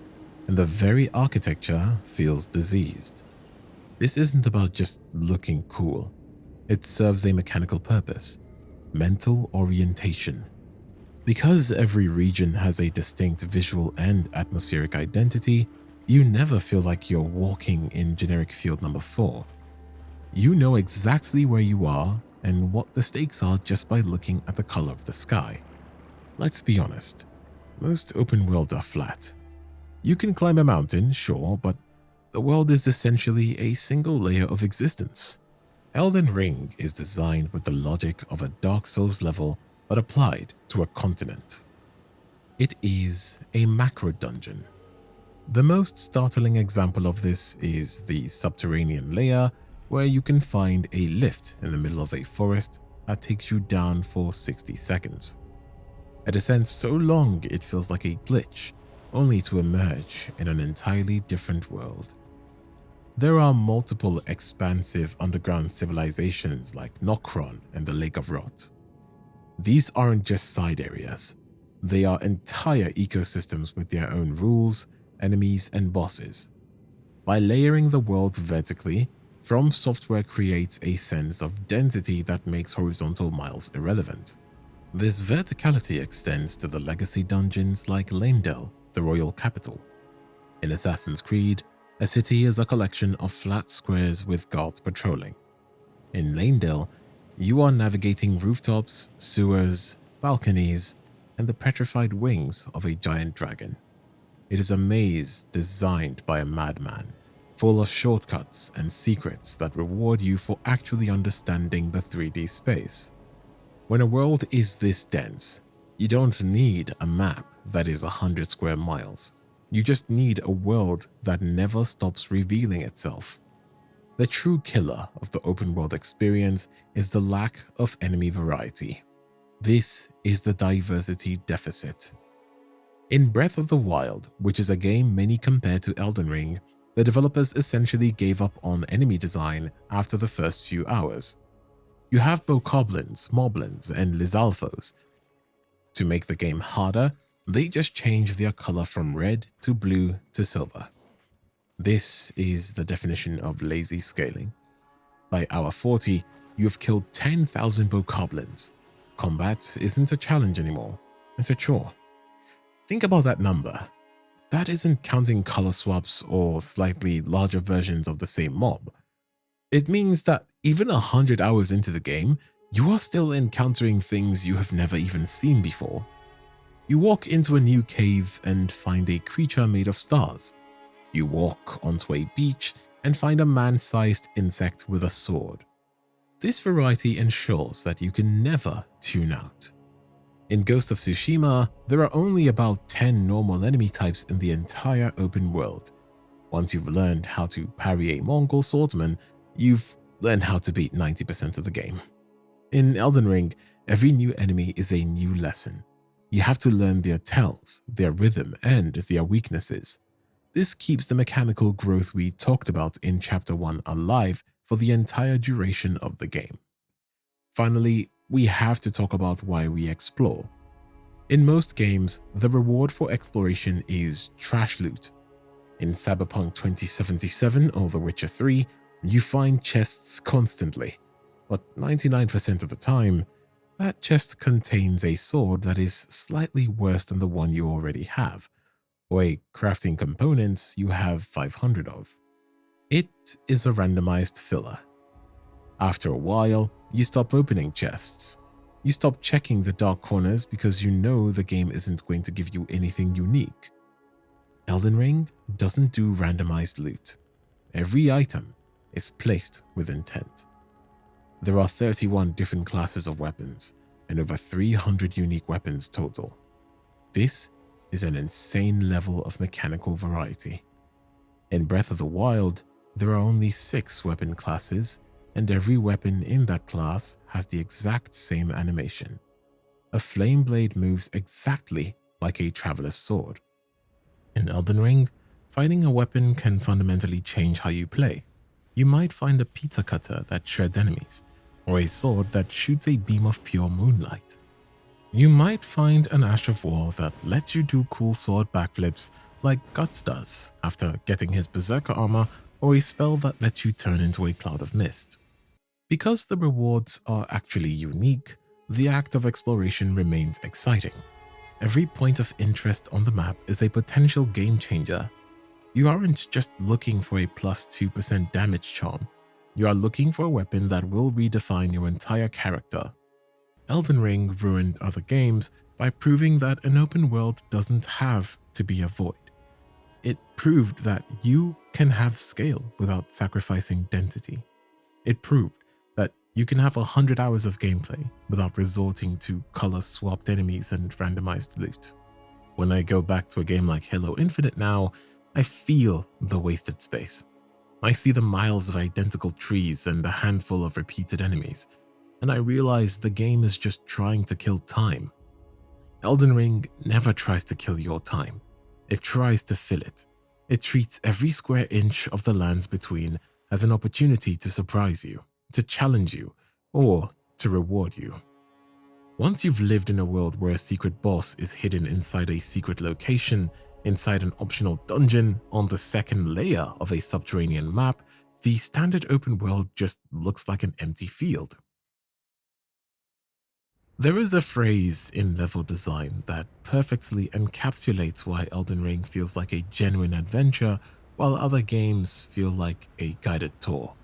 and the very architecture feels diseased. This isn't about just looking cool. It serves a mechanical purpose, mental orientation. Because every region has a distinct visual and atmospheric identity, you never feel like you're walking in generic field number 4. You know exactly where you are and what the stakes are just by looking at the color of the sky. Let's be honest, most open worlds are flat. You can climb a mountain, sure, but the world is essentially a single layer of existence. Elden Ring is designed with the logic of a Dark Souls level but applied to a continent. It is a macro dungeon. The most startling example of this is the subterranean layer, where you can find a lift in the middle of a forest that takes you down for 60 seconds. A descent so long it feels like a glitch, only to emerge in an entirely different world. There are multiple expansive underground civilizations like Nokron and the Lake of Rot. These aren't just side areas. They are entire ecosystems with their own rules, enemies, and bosses. By layering the world vertically, From Software creates a sense of density that makes horizontal miles irrelevant. This verticality extends to the legacy dungeons like Leyndell, the royal capital. In Assassin's Creed, a city is a collection of flat squares with guards patrolling. In Leyndell, you are navigating rooftops, sewers, balconies, and the petrified wings of a giant dragon. It is a maze designed by a madman, full of shortcuts and secrets that reward you for actually understanding the 3D space. When a world is this dense, you don't need a map that is 100 square miles. You just need a world that never stops revealing itself. The true killer of the open world experience is the lack of enemy variety. This is the diversity deficit. In Breath of the Wild, which is a game many compare to Elden Ring, the developers essentially gave up on enemy design after the first few hours. You have bokoblins, moblins, and lizalfos. To make the game harder, they just changed their color from red to blue to silver. This is the definition of lazy scaling. By hour 40, you have killed 10,000 bokoblins. Combat isn't a challenge anymore, it's a chore. Think about that number. That isn't counting color swaps or slightly larger versions of the same mob. It means that even 100 hours into the game, you are still encountering things you have never even seen before. You walk into a new cave and find a creature made of stars. You walk onto a beach and find a man-sized insect with a sword. This variety ensures that you can never tune out. In Ghost of Tsushima, there are only about 10 normal enemy types in the entire open world. Once you've learned how to parry a Mongol swordsman, you've learned how to beat 90% of the game. In Elden Ring, every new enemy is a new lesson. You have to learn their tells, their rhythm, and their weaknesses. This keeps the mechanical growth we talked about in Chapter 1 alive for the entire duration of the game. Finally, we have to talk about why we explore. In most games, the reward for exploration is trash loot. In Cyberpunk 2077 or The Witcher 3, you find chests constantly, but 99% of the time, that chest contains a sword that is slightly worse than the one you already have, or a crafting component you have 500 of. It is a randomized filler. After a while, you stop opening chests. You stop checking the dark corners because you know the game isn't going to give you anything unique. Elden Ring doesn't do randomized loot. Every item is placed with intent. There are 31 different classes of weapons and over 300 unique weapons total. This is an insane level of mechanical variety. In Breath of the Wild, there are only 6 weapon classes, and every weapon in that class has the exact same animation. A flame blade moves exactly like a traveler's sword. In Elden Ring, finding a weapon can fundamentally change how you play. You might find a pizza cutter that shreds enemies, or a sword that shoots a beam of pure moonlight. You might find an Ash of War that lets you do cool sword backflips like Guts does after getting his berserker armor, or a spell that lets you turn into a cloud of mist. Because the rewards are actually unique, the act of exploration remains exciting. Every point of interest on the map is a potential game changer. You aren't just looking for a plus 2% damage charm. You are looking for a weapon that will redefine your entire character. Elden Ring ruined other games by proving that an open world doesn't have to be a void. It proved that you can have scale without sacrificing density. It proved that you can have 100 hours of gameplay without resorting to color-swapped enemies and randomized loot. When I go back to a game like Halo Infinite now, I feel the wasted space. I see the miles of identical trees and a handful of repeated enemies, and I realize the game is just trying to kill time. Elden Ring never tries to kill your time. It tries to fill it. It treats every square inch of the lands between as an opportunity to surprise you, to challenge you, or to reward you. Once you've lived in a world where a secret boss is hidden inside a secret location, inside an optional dungeon, on the second layer of a subterranean map, the standard open world just looks like an empty field. There is a phrase in level design that perfectly encapsulates why Elden Ring feels like a genuine adventure while other games feel like a guided tour.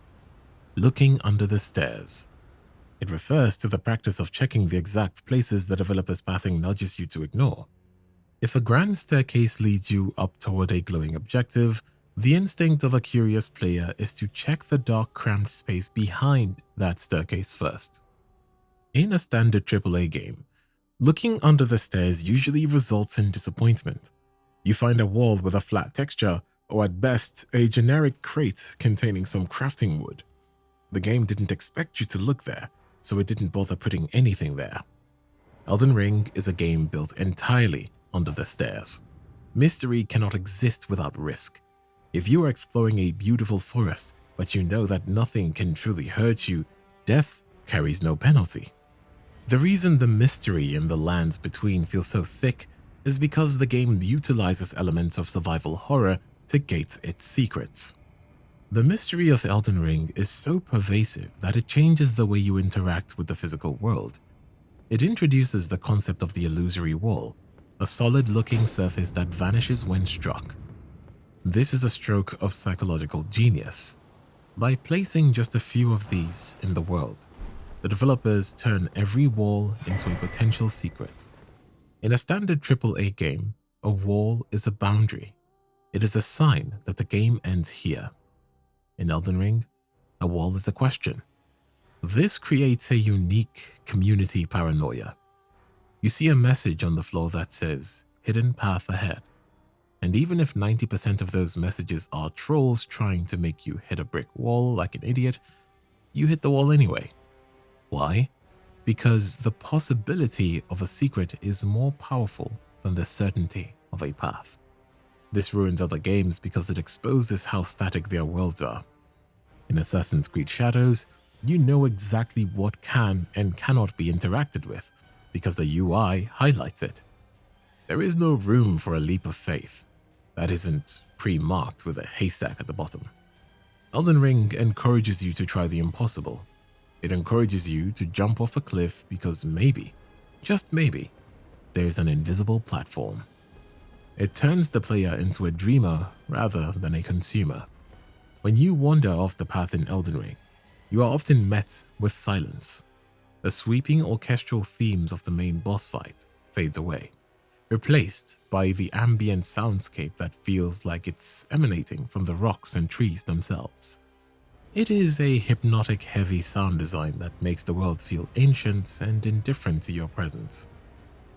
Looking under the stairs. It refers to the practice of checking the exact places the developer's pathing nudges you to ignore. If a grand staircase leads you up toward a glowing objective, the instinct of a curious player is to check the dark, cramped space behind that staircase first. In a standard AAA game, looking under the stairs usually results in disappointment. You find a wall with a flat texture, or at best, a generic crate containing some crafting wood. The game didn't expect you to look there, so it didn't bother putting anything there. Elden Ring is a game built entirely under the stairs. Mystery cannot exist without risk. If you are exploring a beautiful forest, but you know that nothing can truly hurt you, death carries no penalty. The reason the mystery in the lands between feels so thick is because the game utilizes elements of survival horror to gate its secrets. The mystery of Elden Ring is so pervasive that it changes the way you interact with the physical world. It introduces the concept of the illusory wall, a solid-looking surface that vanishes when struck. This is a stroke of psychological genius. By placing just a few of these in the world, the developers turn every wall into a potential secret. In a standard AAA game, a wall is a boundary. It is a sign that the game ends here. In Elden Ring, a wall is a question. This creates a unique community paranoia. You see a message on the floor that says, "Hidden path ahead." And even if 90% of those messages are trolls trying to make you hit a brick wall like an idiot, you hit the wall anyway. Why? Because the possibility of a secret is more powerful than the certainty of a path. This ruins other games because it exposes how static their worlds are. In Assassin's Creed Shadows, you know exactly what can and cannot be interacted with because the UI highlights it. There is no room for a leap of faith that isn't pre-marked with a haystack at the bottom. Elden Ring encourages you to try the impossible. It encourages you to jump off a cliff because maybe, just maybe, there's an invisible platform. It turns the player into a dreamer rather than a consumer. When you wander off the path in Elden Ring, you are often met with silence. The sweeping orchestral themes of the main boss fight fades away, replaced by the ambient soundscape that feels like it's emanating from the rocks and trees themselves. It is a hypnotic heavy sound design that makes the world feel ancient and indifferent to your presence.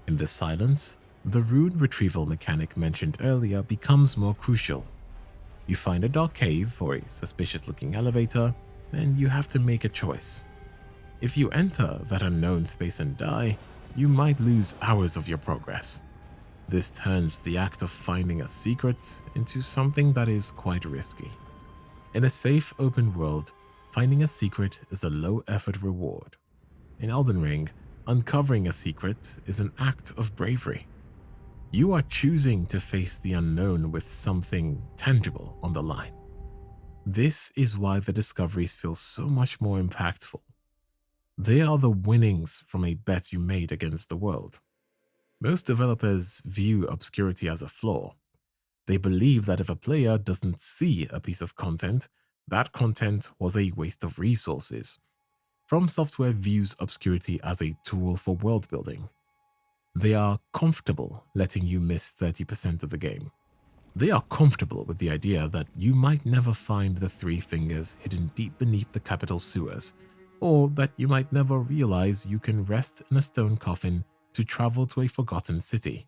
In this silence, the rune retrieval mechanic mentioned earlier becomes more crucial. You find a dark cave or a suspicious-looking elevator, and you have to make a choice. If you enter that unknown space and die, you might lose hours of your progress. This turns the act of finding a secret into something that is quite risky. In a safe open world, finding a secret is a low-effort reward. In Elden Ring, uncovering a secret is an act of bravery. You are choosing to face the unknown with something tangible on the line. This is why the discoveries feel so much more impactful. They are the winnings from a bet you made against the world. Most developers view obscurity as a flaw. They believe that if a player doesn't see a piece of content, that content was a waste of resources. From Software views obscurity as a tool for world building. They are comfortable letting you miss 30% of the game. They are comfortable with the idea that you might never find the three fingers hidden deep beneath the capital sewers, or that you might never realize you can rest in a stone coffin to travel to a forgotten city.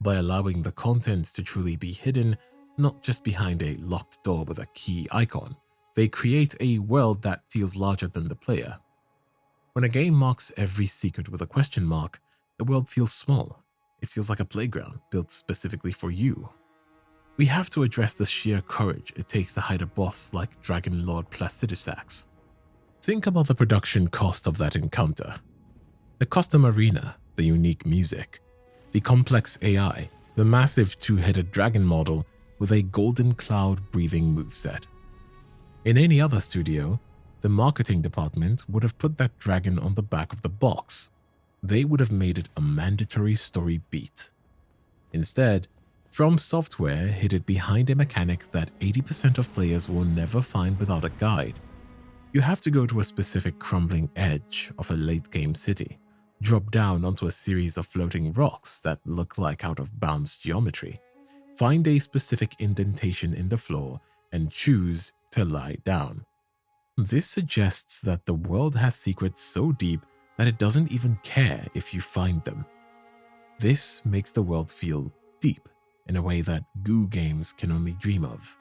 By allowing the content to truly be hidden, not just behind a locked door with a key icon, they create a world that feels larger than the player. When a game marks every secret with a question mark, the world feels small. It feels like a playground built specifically for you. We have to address the sheer courage it takes to hide a boss like Dragon Lord Placidusax. Think about the production cost of that encounter. The custom arena, the unique music, the complex AI, the massive two-headed dragon model with a golden cloud breathing moveset. In any other studio, the marketing department would have put that dragon on the back of the box. They would have made it a mandatory story beat. Instead, From Software hid it behind a mechanic that 80% of players will never find without a guide. You have to go to a specific crumbling edge of a late-game city, drop down onto a series of floating rocks that look like out-of-bounds geometry, find a specific indentation in the floor, and choose to lie down. This suggests that the world has secrets so deep that it doesn't even care if you find them. This makes the world feel deep in a way that Goo games can only dream of.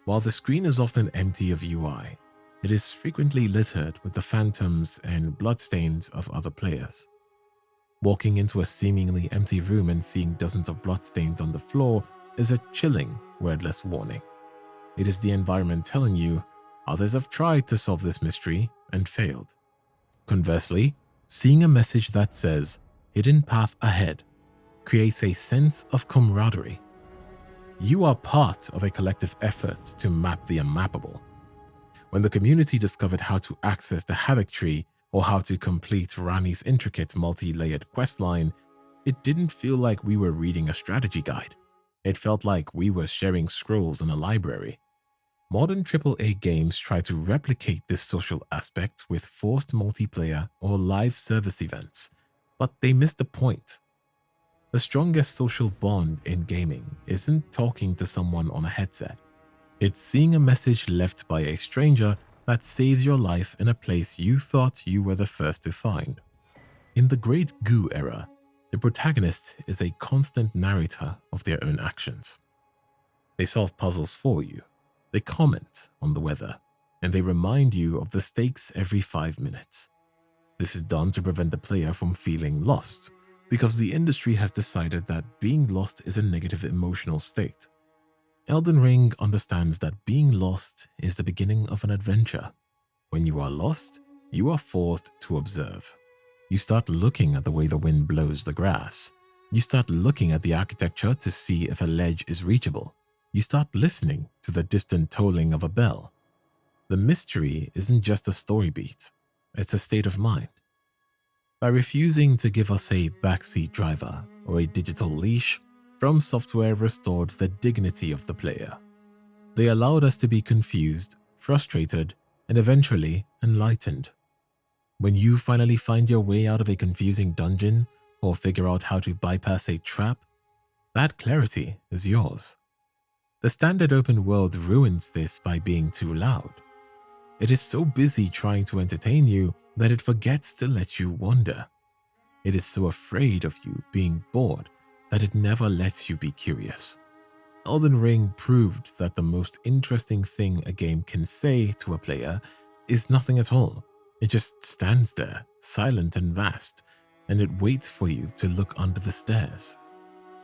While the screen is often empty of UI, it is frequently littered with the phantoms and bloodstains of other players. Walking into a seemingly empty room and seeing dozens of bloodstains on the floor is a chilling, wordless warning. It is the environment telling you others have tried to solve this mystery and failed. Conversely, seeing a message that says, "Hidden path ahead," creates a sense of camaraderie. You are part of a collective effort to map the unmappable. When the community discovered how to access the Havoc Tree or how to complete Rani's intricate multi-layered questline, it didn't feel like we were reading a strategy guide. It felt like we were sharing scrolls in a library. Modern AAA games try to replicate this social aspect with forced multiplayer or live service events, but they miss the point. The strongest social bond in gaming isn't talking to someone on a headset. It's seeing a message left by a stranger that saves your life in a place you thought you were the first to find. In the Great Goo era, the protagonist is a constant narrator of their own actions. They solve puzzles for you, they comment on the weather, and they remind you of the stakes every 5 minutes. This is done to prevent the player from feeling lost, because the industry has decided that being lost is a negative emotional state. Elden Ring understands that being lost is the beginning of an adventure. When you are lost, you are forced to observe. You start looking at the way the wind blows the grass. You start looking at the architecture to see if a ledge is reachable. You start listening to the distant tolling of a bell. The mystery isn't just a story beat, it's a state of mind. By refusing to give us a backseat driver or a digital leash, From Software restored the dignity of the player. They allowed us to be confused, frustrated, and eventually enlightened. When you finally find your way out of a confusing dungeon or figure out how to bypass a trap, that clarity is yours. The standard open world ruins this by being too loud. It is so busy trying to entertain you that it forgets to let you wonder. It is so afraid of you being bored that it never lets you be curious. Elden Ring proved that the most interesting thing a game can say to a player is nothing at all. It just stands there, silent and vast, and it waits for you to look under the stairs.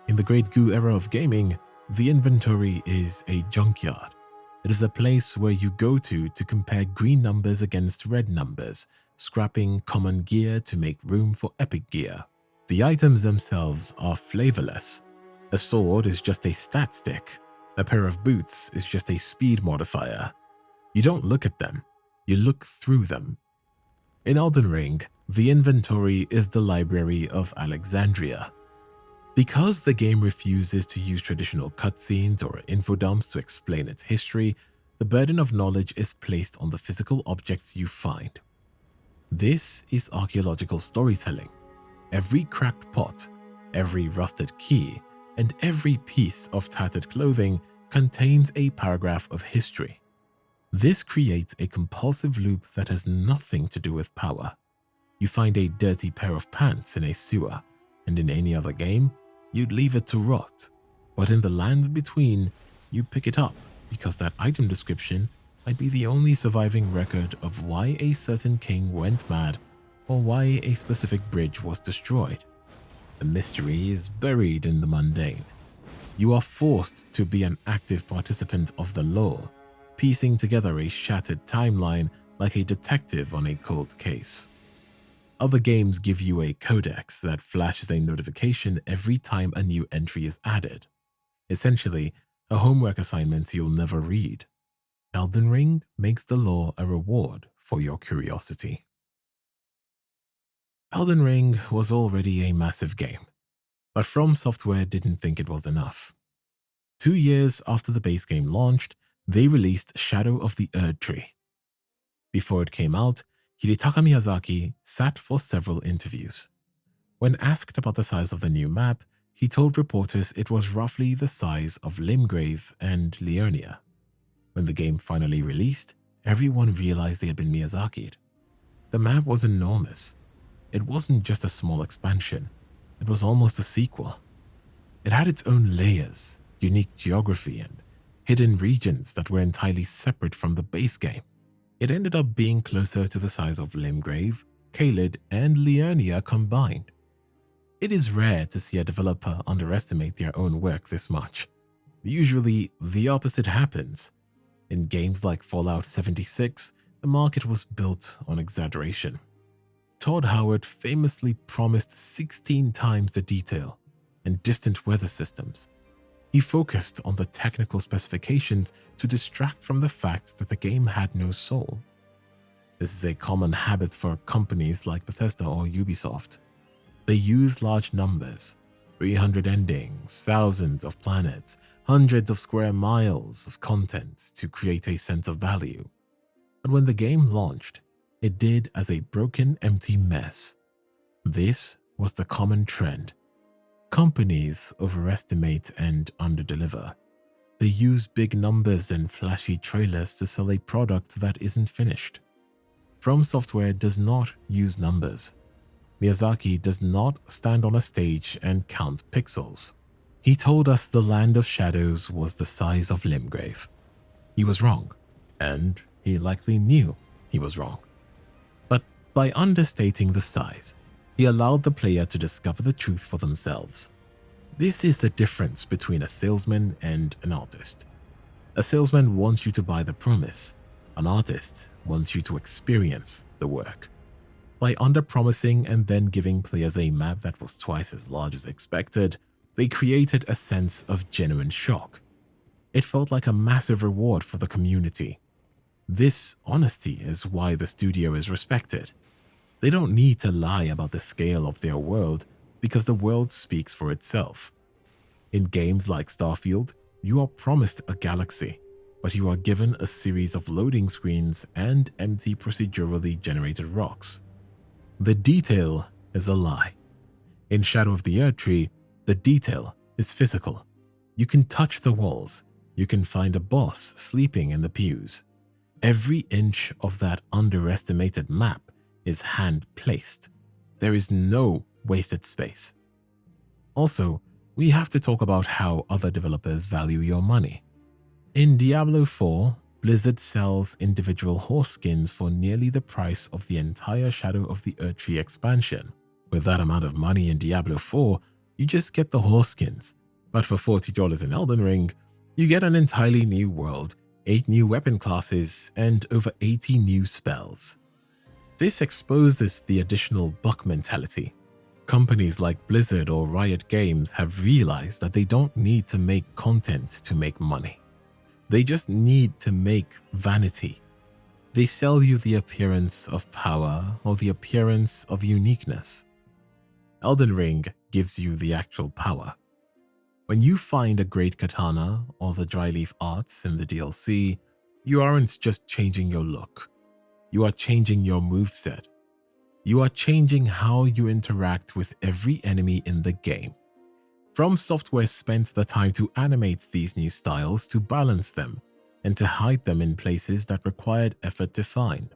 In the Great Goo era of gaming, the inventory is a junkyard. It is a place where you go to compare green numbers against red numbers, scrapping common gear to make room for epic gear. The items themselves are flavorless. A sword is just a stat stick. A pair of boots is just a speed modifier. You don't look at them, you look through them. In Elden Ring, the inventory is the Library of Alexandria. Because the game refuses to use traditional cutscenes or infodumps to explain its history, the burden of knowledge is placed on the physical objects you find. This is archaeological storytelling. Every cracked pot, every rusted key, and every piece of tattered clothing contains a paragraph of history. This creates a compulsive loop that has nothing to do with power. You find a dirty pair of pants in a sewer, and in any other game, you'd leave it to rot. But in the land between, you pick it up because that item description might be the only surviving record of why a certain king went mad or why a specific bridge was destroyed. The mystery is buried in the mundane. You are forced to be an active participant of the lore, piecing together a shattered timeline like a detective on a cold case. Other games give you a codex that flashes a notification every time a new entry is added. Essentially, a homework assignment you'll never read. Elden Ring makes the lore a reward for your curiosity. Elden Ring was already a massive game, but From Software didn't think it was enough. 2 years after the base game launched, they released Shadow of the Erdtree. Before it came out, Hidetaka Miyazaki sat for several interviews. When asked about the size of the new map, he told reporters it was roughly the size of Limgrave and Liurnia. When the game finally released, everyone realized they had been Miyazaki'd. The map was enormous. It wasn't just a small expansion, it was almost a sequel. It had its own layers, unique geography, and hidden regions that were entirely separate from the base game. It ended up being closer to the size of Limgrave, Caelid, and Liurnia combined. It is rare to see a developer underestimate their own work this much. Usually, the opposite happens. In games like Fallout 76, the market was built on exaggeration. Todd Howard famously promised 16 times the detail and distant weather systems. He focused on the technical specifications to distract from the fact that the game had no soul. This is a common habit for companies like Bethesda or Ubisoft. They use large numbers, 300 endings, thousands of planets, hundreds of square miles of content to create a sense of value. But when the game launched, it did as a broken, empty mess. This was the common trend. Companies overestimate and underdeliver. They use big numbers and flashy trailers to sell a product that isn't finished. From Software does not use numbers. Miyazaki does not stand on a stage and count pixels. He told us the Land of Shadows was the size of Limgrave. He was wrong, and he likely knew he was wrong. But by understating the size, he allowed the player to discover the truth for themselves. This is the difference between a salesman and an artist. A salesman wants you to buy the promise. An artist wants you to experience the work. By under-promising and then giving players a map that was twice as large as expected, they created a sense of genuine shock. It felt like a massive reward for the community. This honesty is why the studio is respected. They don't need to lie about the scale of their world because the world speaks for itself. In games like Starfield, you are promised a galaxy, but you are given a series of loading screens and empty procedurally generated rocks. The detail is a lie. In Shadow of the Erdtree, the detail is physical. You can touch the walls. You can find a boss sleeping in the pews. Every inch of that underestimated map is hand-placed. There is no wasted space. Also, we have to talk about how other developers value your money. In Diablo 4, Blizzard sells individual horse skins for nearly the price of the entire Shadow of the Erdtree expansion. With that amount of money in Diablo 4, you just get the horse skins. But for $40 in Elden Ring, you get an entirely new world, 8 new weapon classes, and over 80 new spells. This exposes the additional buck mentality. Companies like Blizzard or Riot Games have realized that they don't need to make content to make money. They just need to make vanity. They sell you the appearance of power or the appearance of uniqueness. Elden Ring gives you the actual power. When you find a great katana or the dryleaf arts in the DLC, you aren't just changing your look. You are changing your moveset. You are changing how you interact with every enemy in the game. From Software spent the time to animate these new styles to balance them and to hide them in places that required effort to find.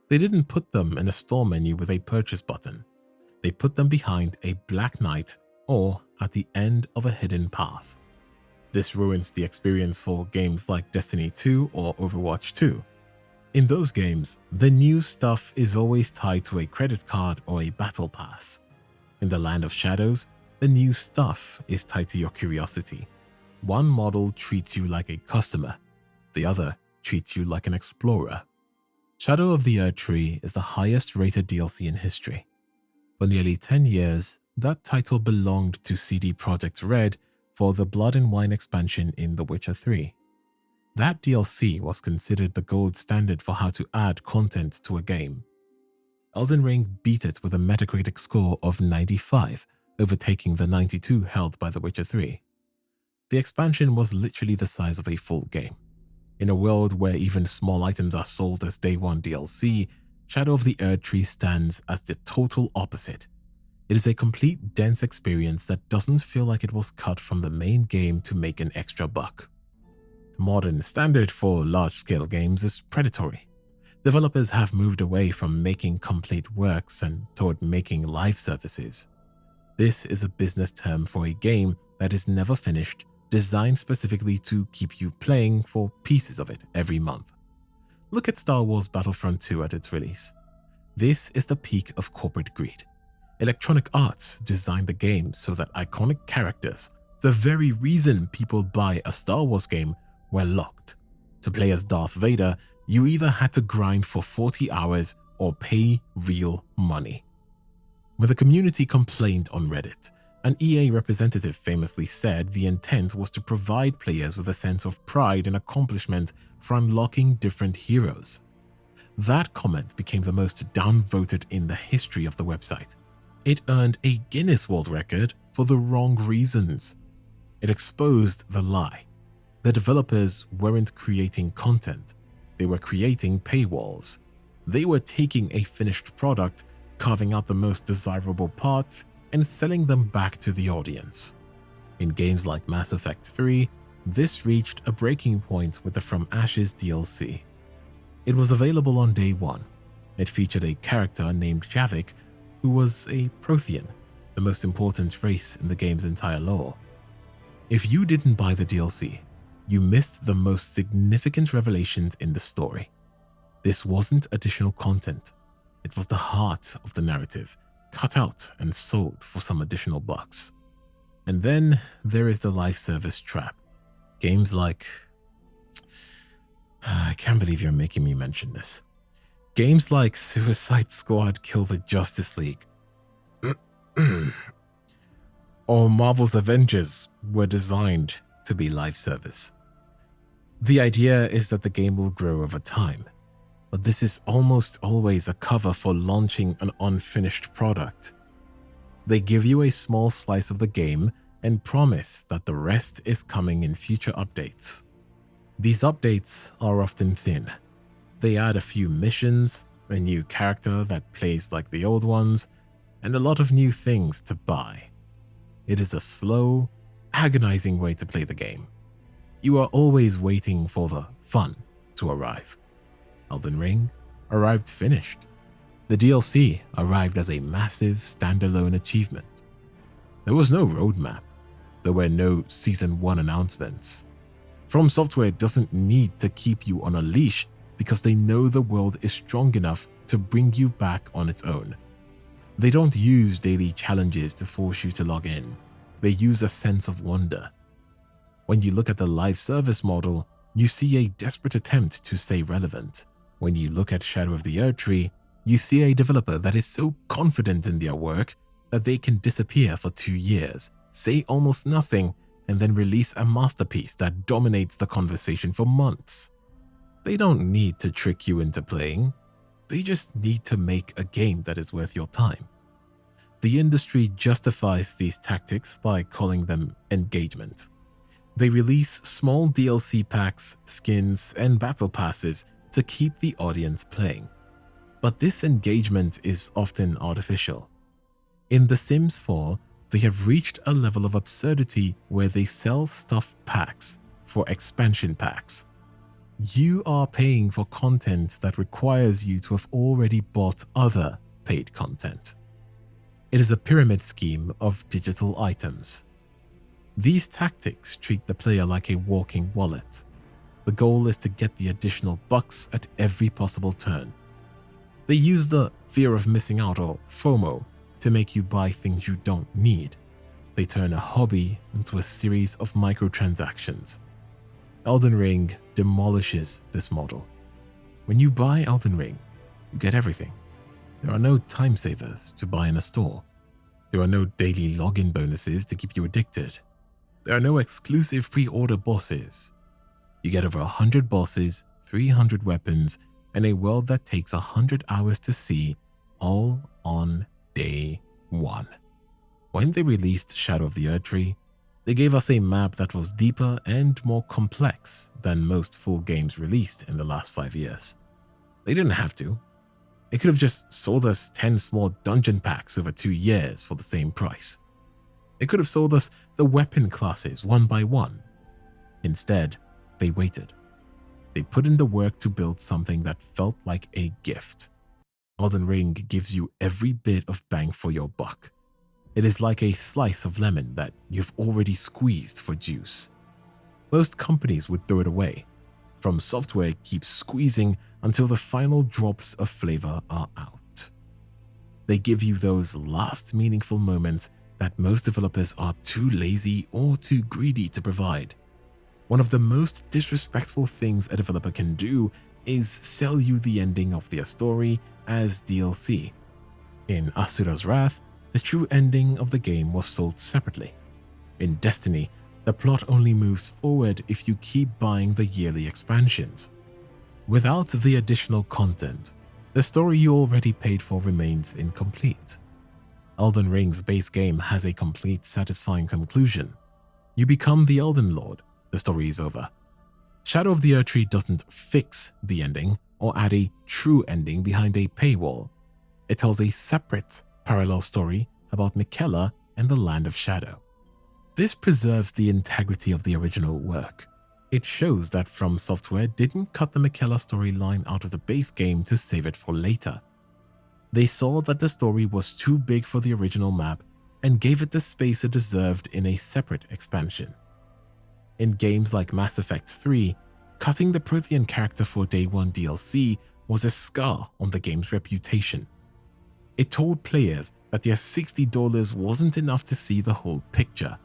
They didn't put them in a store menu with a purchase button. They put them behind a black knight or at the end of a hidden path. This ruins the experience for games like Destiny 2 or Overwatch 2. In those games, the new stuff is always tied to a credit card or a battle pass. In the Land of Shadows, the new stuff is tied to your curiosity. One model treats you like a customer, the other treats you like an explorer. Shadow of the Erdtree is the highest rated DLC in history. For nearly 10 years, that title belonged to CD Projekt Red for the Blood and Wine expansion in The Witcher 3. That DLC was considered the gold standard for how to add content to a game. Elden Ring beat it with a Metacritic score of 95, overtaking the 92 held by The Witcher 3. The expansion was literally the size of a full game. In a world where even small items are sold as Day 1 DLC, Shadow of the Erdtree stands as the total opposite. It is a complete, dense experience that doesn't feel like it was cut from the main game to make an extra buck. The modern standard for large-scale games is predatory. Developers have moved away from making complete works and toward making live services. This is a business term for a game that is never finished, designed specifically to keep you playing for pieces of it every month. Look at Star Wars Battlefront 2 at its release. This is the peak of corporate greed. Electronic Arts designed the game so that iconic characters, the very reason people buy a Star Wars game, were locked. To play as Darth Vader, you either had to grind for 40 hours or pay real money. When the community complained on Reddit, an EA representative famously said the intent was to provide players with a sense of pride and accomplishment for unlocking different heroes. That comment became the most downvoted in the history of the website. It earned a Guinness World Record for the wrong reasons. It exposed the lie. The developers weren't creating content. They were creating paywalls. They were taking a finished product, carving out the most desirable parts, and selling them back to the audience. In games like Mass Effect 3, this reached a breaking point with the From Ashes DLC. It was available on day one. It featured a character named Javik, who was a Prothean, the most important race in the game's entire lore. If you didn't buy the DLC, you missed the most significant revelations in the story. This wasn't additional content. It was the heart of the narrative, cut out and sold for some additional bucks. And then there is the live service trap. Games like... I can't believe you're making me mention this. Games like Suicide Squad Kill the Justice League or Marvel's Avengers were designed to be live service. The idea is that the game will grow over time, but this is almost always a cover for launching an unfinished product. They give you a small slice of the game and promise that the rest is coming in future updates. These updates are often thin. They add a few missions, a new character that plays like the old ones, and a lot of new things to buy. It is a slow, agonizing way to play the game. You are always waiting for the fun to arrive. Elden Ring arrived finished. The DLC arrived as a massive standalone achievement. There was no roadmap. There were no Season 1 announcements. From Software doesn't need to keep you on a leash because they know the world is strong enough to bring you back on its own. They don't use daily challenges to force you to log in. They use a sense of wonder. When you look at the live service model, you see a desperate attempt to stay relevant. When you look at Shadow of the Erdtree, you see a developer that is so confident in their work that they can disappear for 2 years, say almost nothing, and then release a masterpiece that dominates the conversation for months. They don't need to trick you into playing. They just need to make a game that is worth your time. The industry justifies these tactics by calling them engagement. They release small DLC packs, skins, and battle passes to keep the audience playing. But this engagement is often artificial. In The Sims 4, they have reached a level of absurdity where they sell stuff packs for expansion packs. You are paying for content that requires you to have already bought other paid content. It is a pyramid scheme of digital items. These tactics treat the player like a walking wallet. The goal is to get the additional bucks at every possible turn. They use the fear of missing out or FOMO to make you buy things you don't need. They turn a hobby into a series of microtransactions. Elden Ring demolishes this model. When you buy Elden Ring, you get everything. There are no time savers to buy in a store. There are no daily login bonuses to keep you addicted. There are no exclusive pre-order bosses. You get over 100 bosses, 300 weapons, and a world that takes 100 hours to see, all on day 1. When they released Shadow of the Erdtree, they gave us a map that was deeper and more complex than most full games released in the last 5 years. They didn't have to. They could have just sold us 10 small dungeon packs over 2 years for the same price. They could have sold us the weapon classes one by one. Instead, they waited. They put in the work to build something that felt like a gift. Elden Ring gives you every bit of bang for your buck. It is like a slice of lemon that you've already squeezed for juice. Most companies would throw it away. From Software keeps squeezing until the final drops of flavor are out. They give you those last meaningful moments that most developers are too lazy or too greedy to provide. One of the most disrespectful things a developer can do is sell you the ending of their story as DLC. In Asura's Wrath, the true ending of the game was sold separately. In Destiny, the plot only moves forward if you keep buying the yearly expansions. Without the additional content, the story you already paid for remains incomplete. Elden Ring's base game has a complete, satisfying conclusion. You become the Elden Lord, the story is over. Shadow of the Erdtree doesn't fix the ending or add a true ending behind a paywall. It tells a separate, parallel story about Miquella and the Land of Shadow. This preserves the integrity of the original work. It shows that From Software didn't cut the Miquella storyline out of the base game to save it for later. They saw that the story was too big for the original map and gave it the space it deserved in a separate expansion. In games like Mass Effect 3, cutting the Prothean character for Day 1 DLC was a scar on the game's reputation. It told players that their $60 wasn't enough to see the whole picture.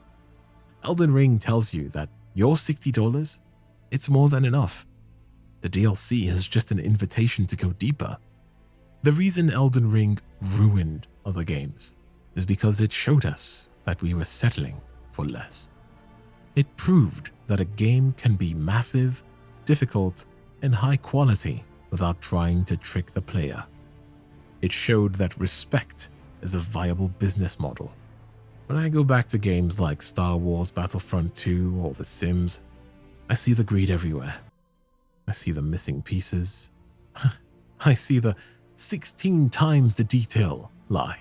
Elden Ring tells you that your $60, it's more than enough. The DLC is just an invitation to go deeper. The reason Elden Ring ruined other games is because it showed us that we were settling for less. It proved that a game can be massive, difficult, and high quality without trying to trick the player. It showed that respect is a viable business model. When I go back to games like Star Wars Battlefront 2 or The Sims, I see the greed everywhere. I see the missing pieces. I see the 16 times the detail lie.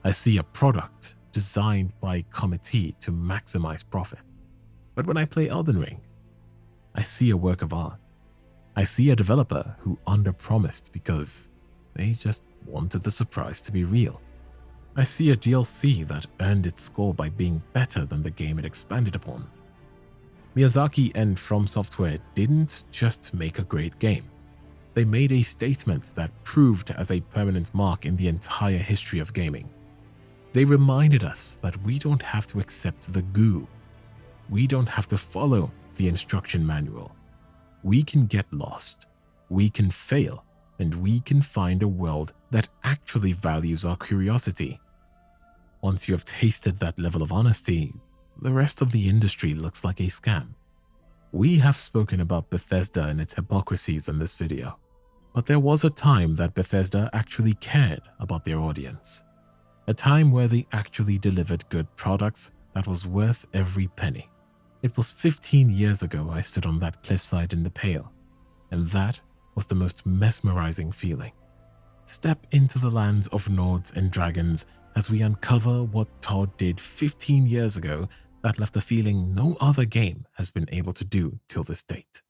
I see a product designed by a committee to maximize profit. But when I play Elden Ring, I see a work of art. I see a developer who underpromised because they just wanted the surprise to be real. I see a DLC that earned its score by being better than the game it expanded upon. Miyazaki and From Software didn't just make a great game. They made a statement that proved as a permanent mark in the entire history of gaming. They reminded us that we don't have to accept the goo. We don't have to follow the instruction manual. We can get lost, we can fail, and we can find a world that actually values our curiosity. Once you have tasted that level of honesty, the rest of the industry looks like a scam. We have spoken about Bethesda and its hypocrisies in this video, but there was a time that Bethesda actually cared about their audience. A time where they actually delivered good products that was worth every penny. It was 15 years ago I stood on that cliffside in the Pale, and that was the most mesmerizing feeling. Step into the lands of Nords and Dragons as we uncover what Todd did 15 years ago that left a feeling no other game has been able to do till this date.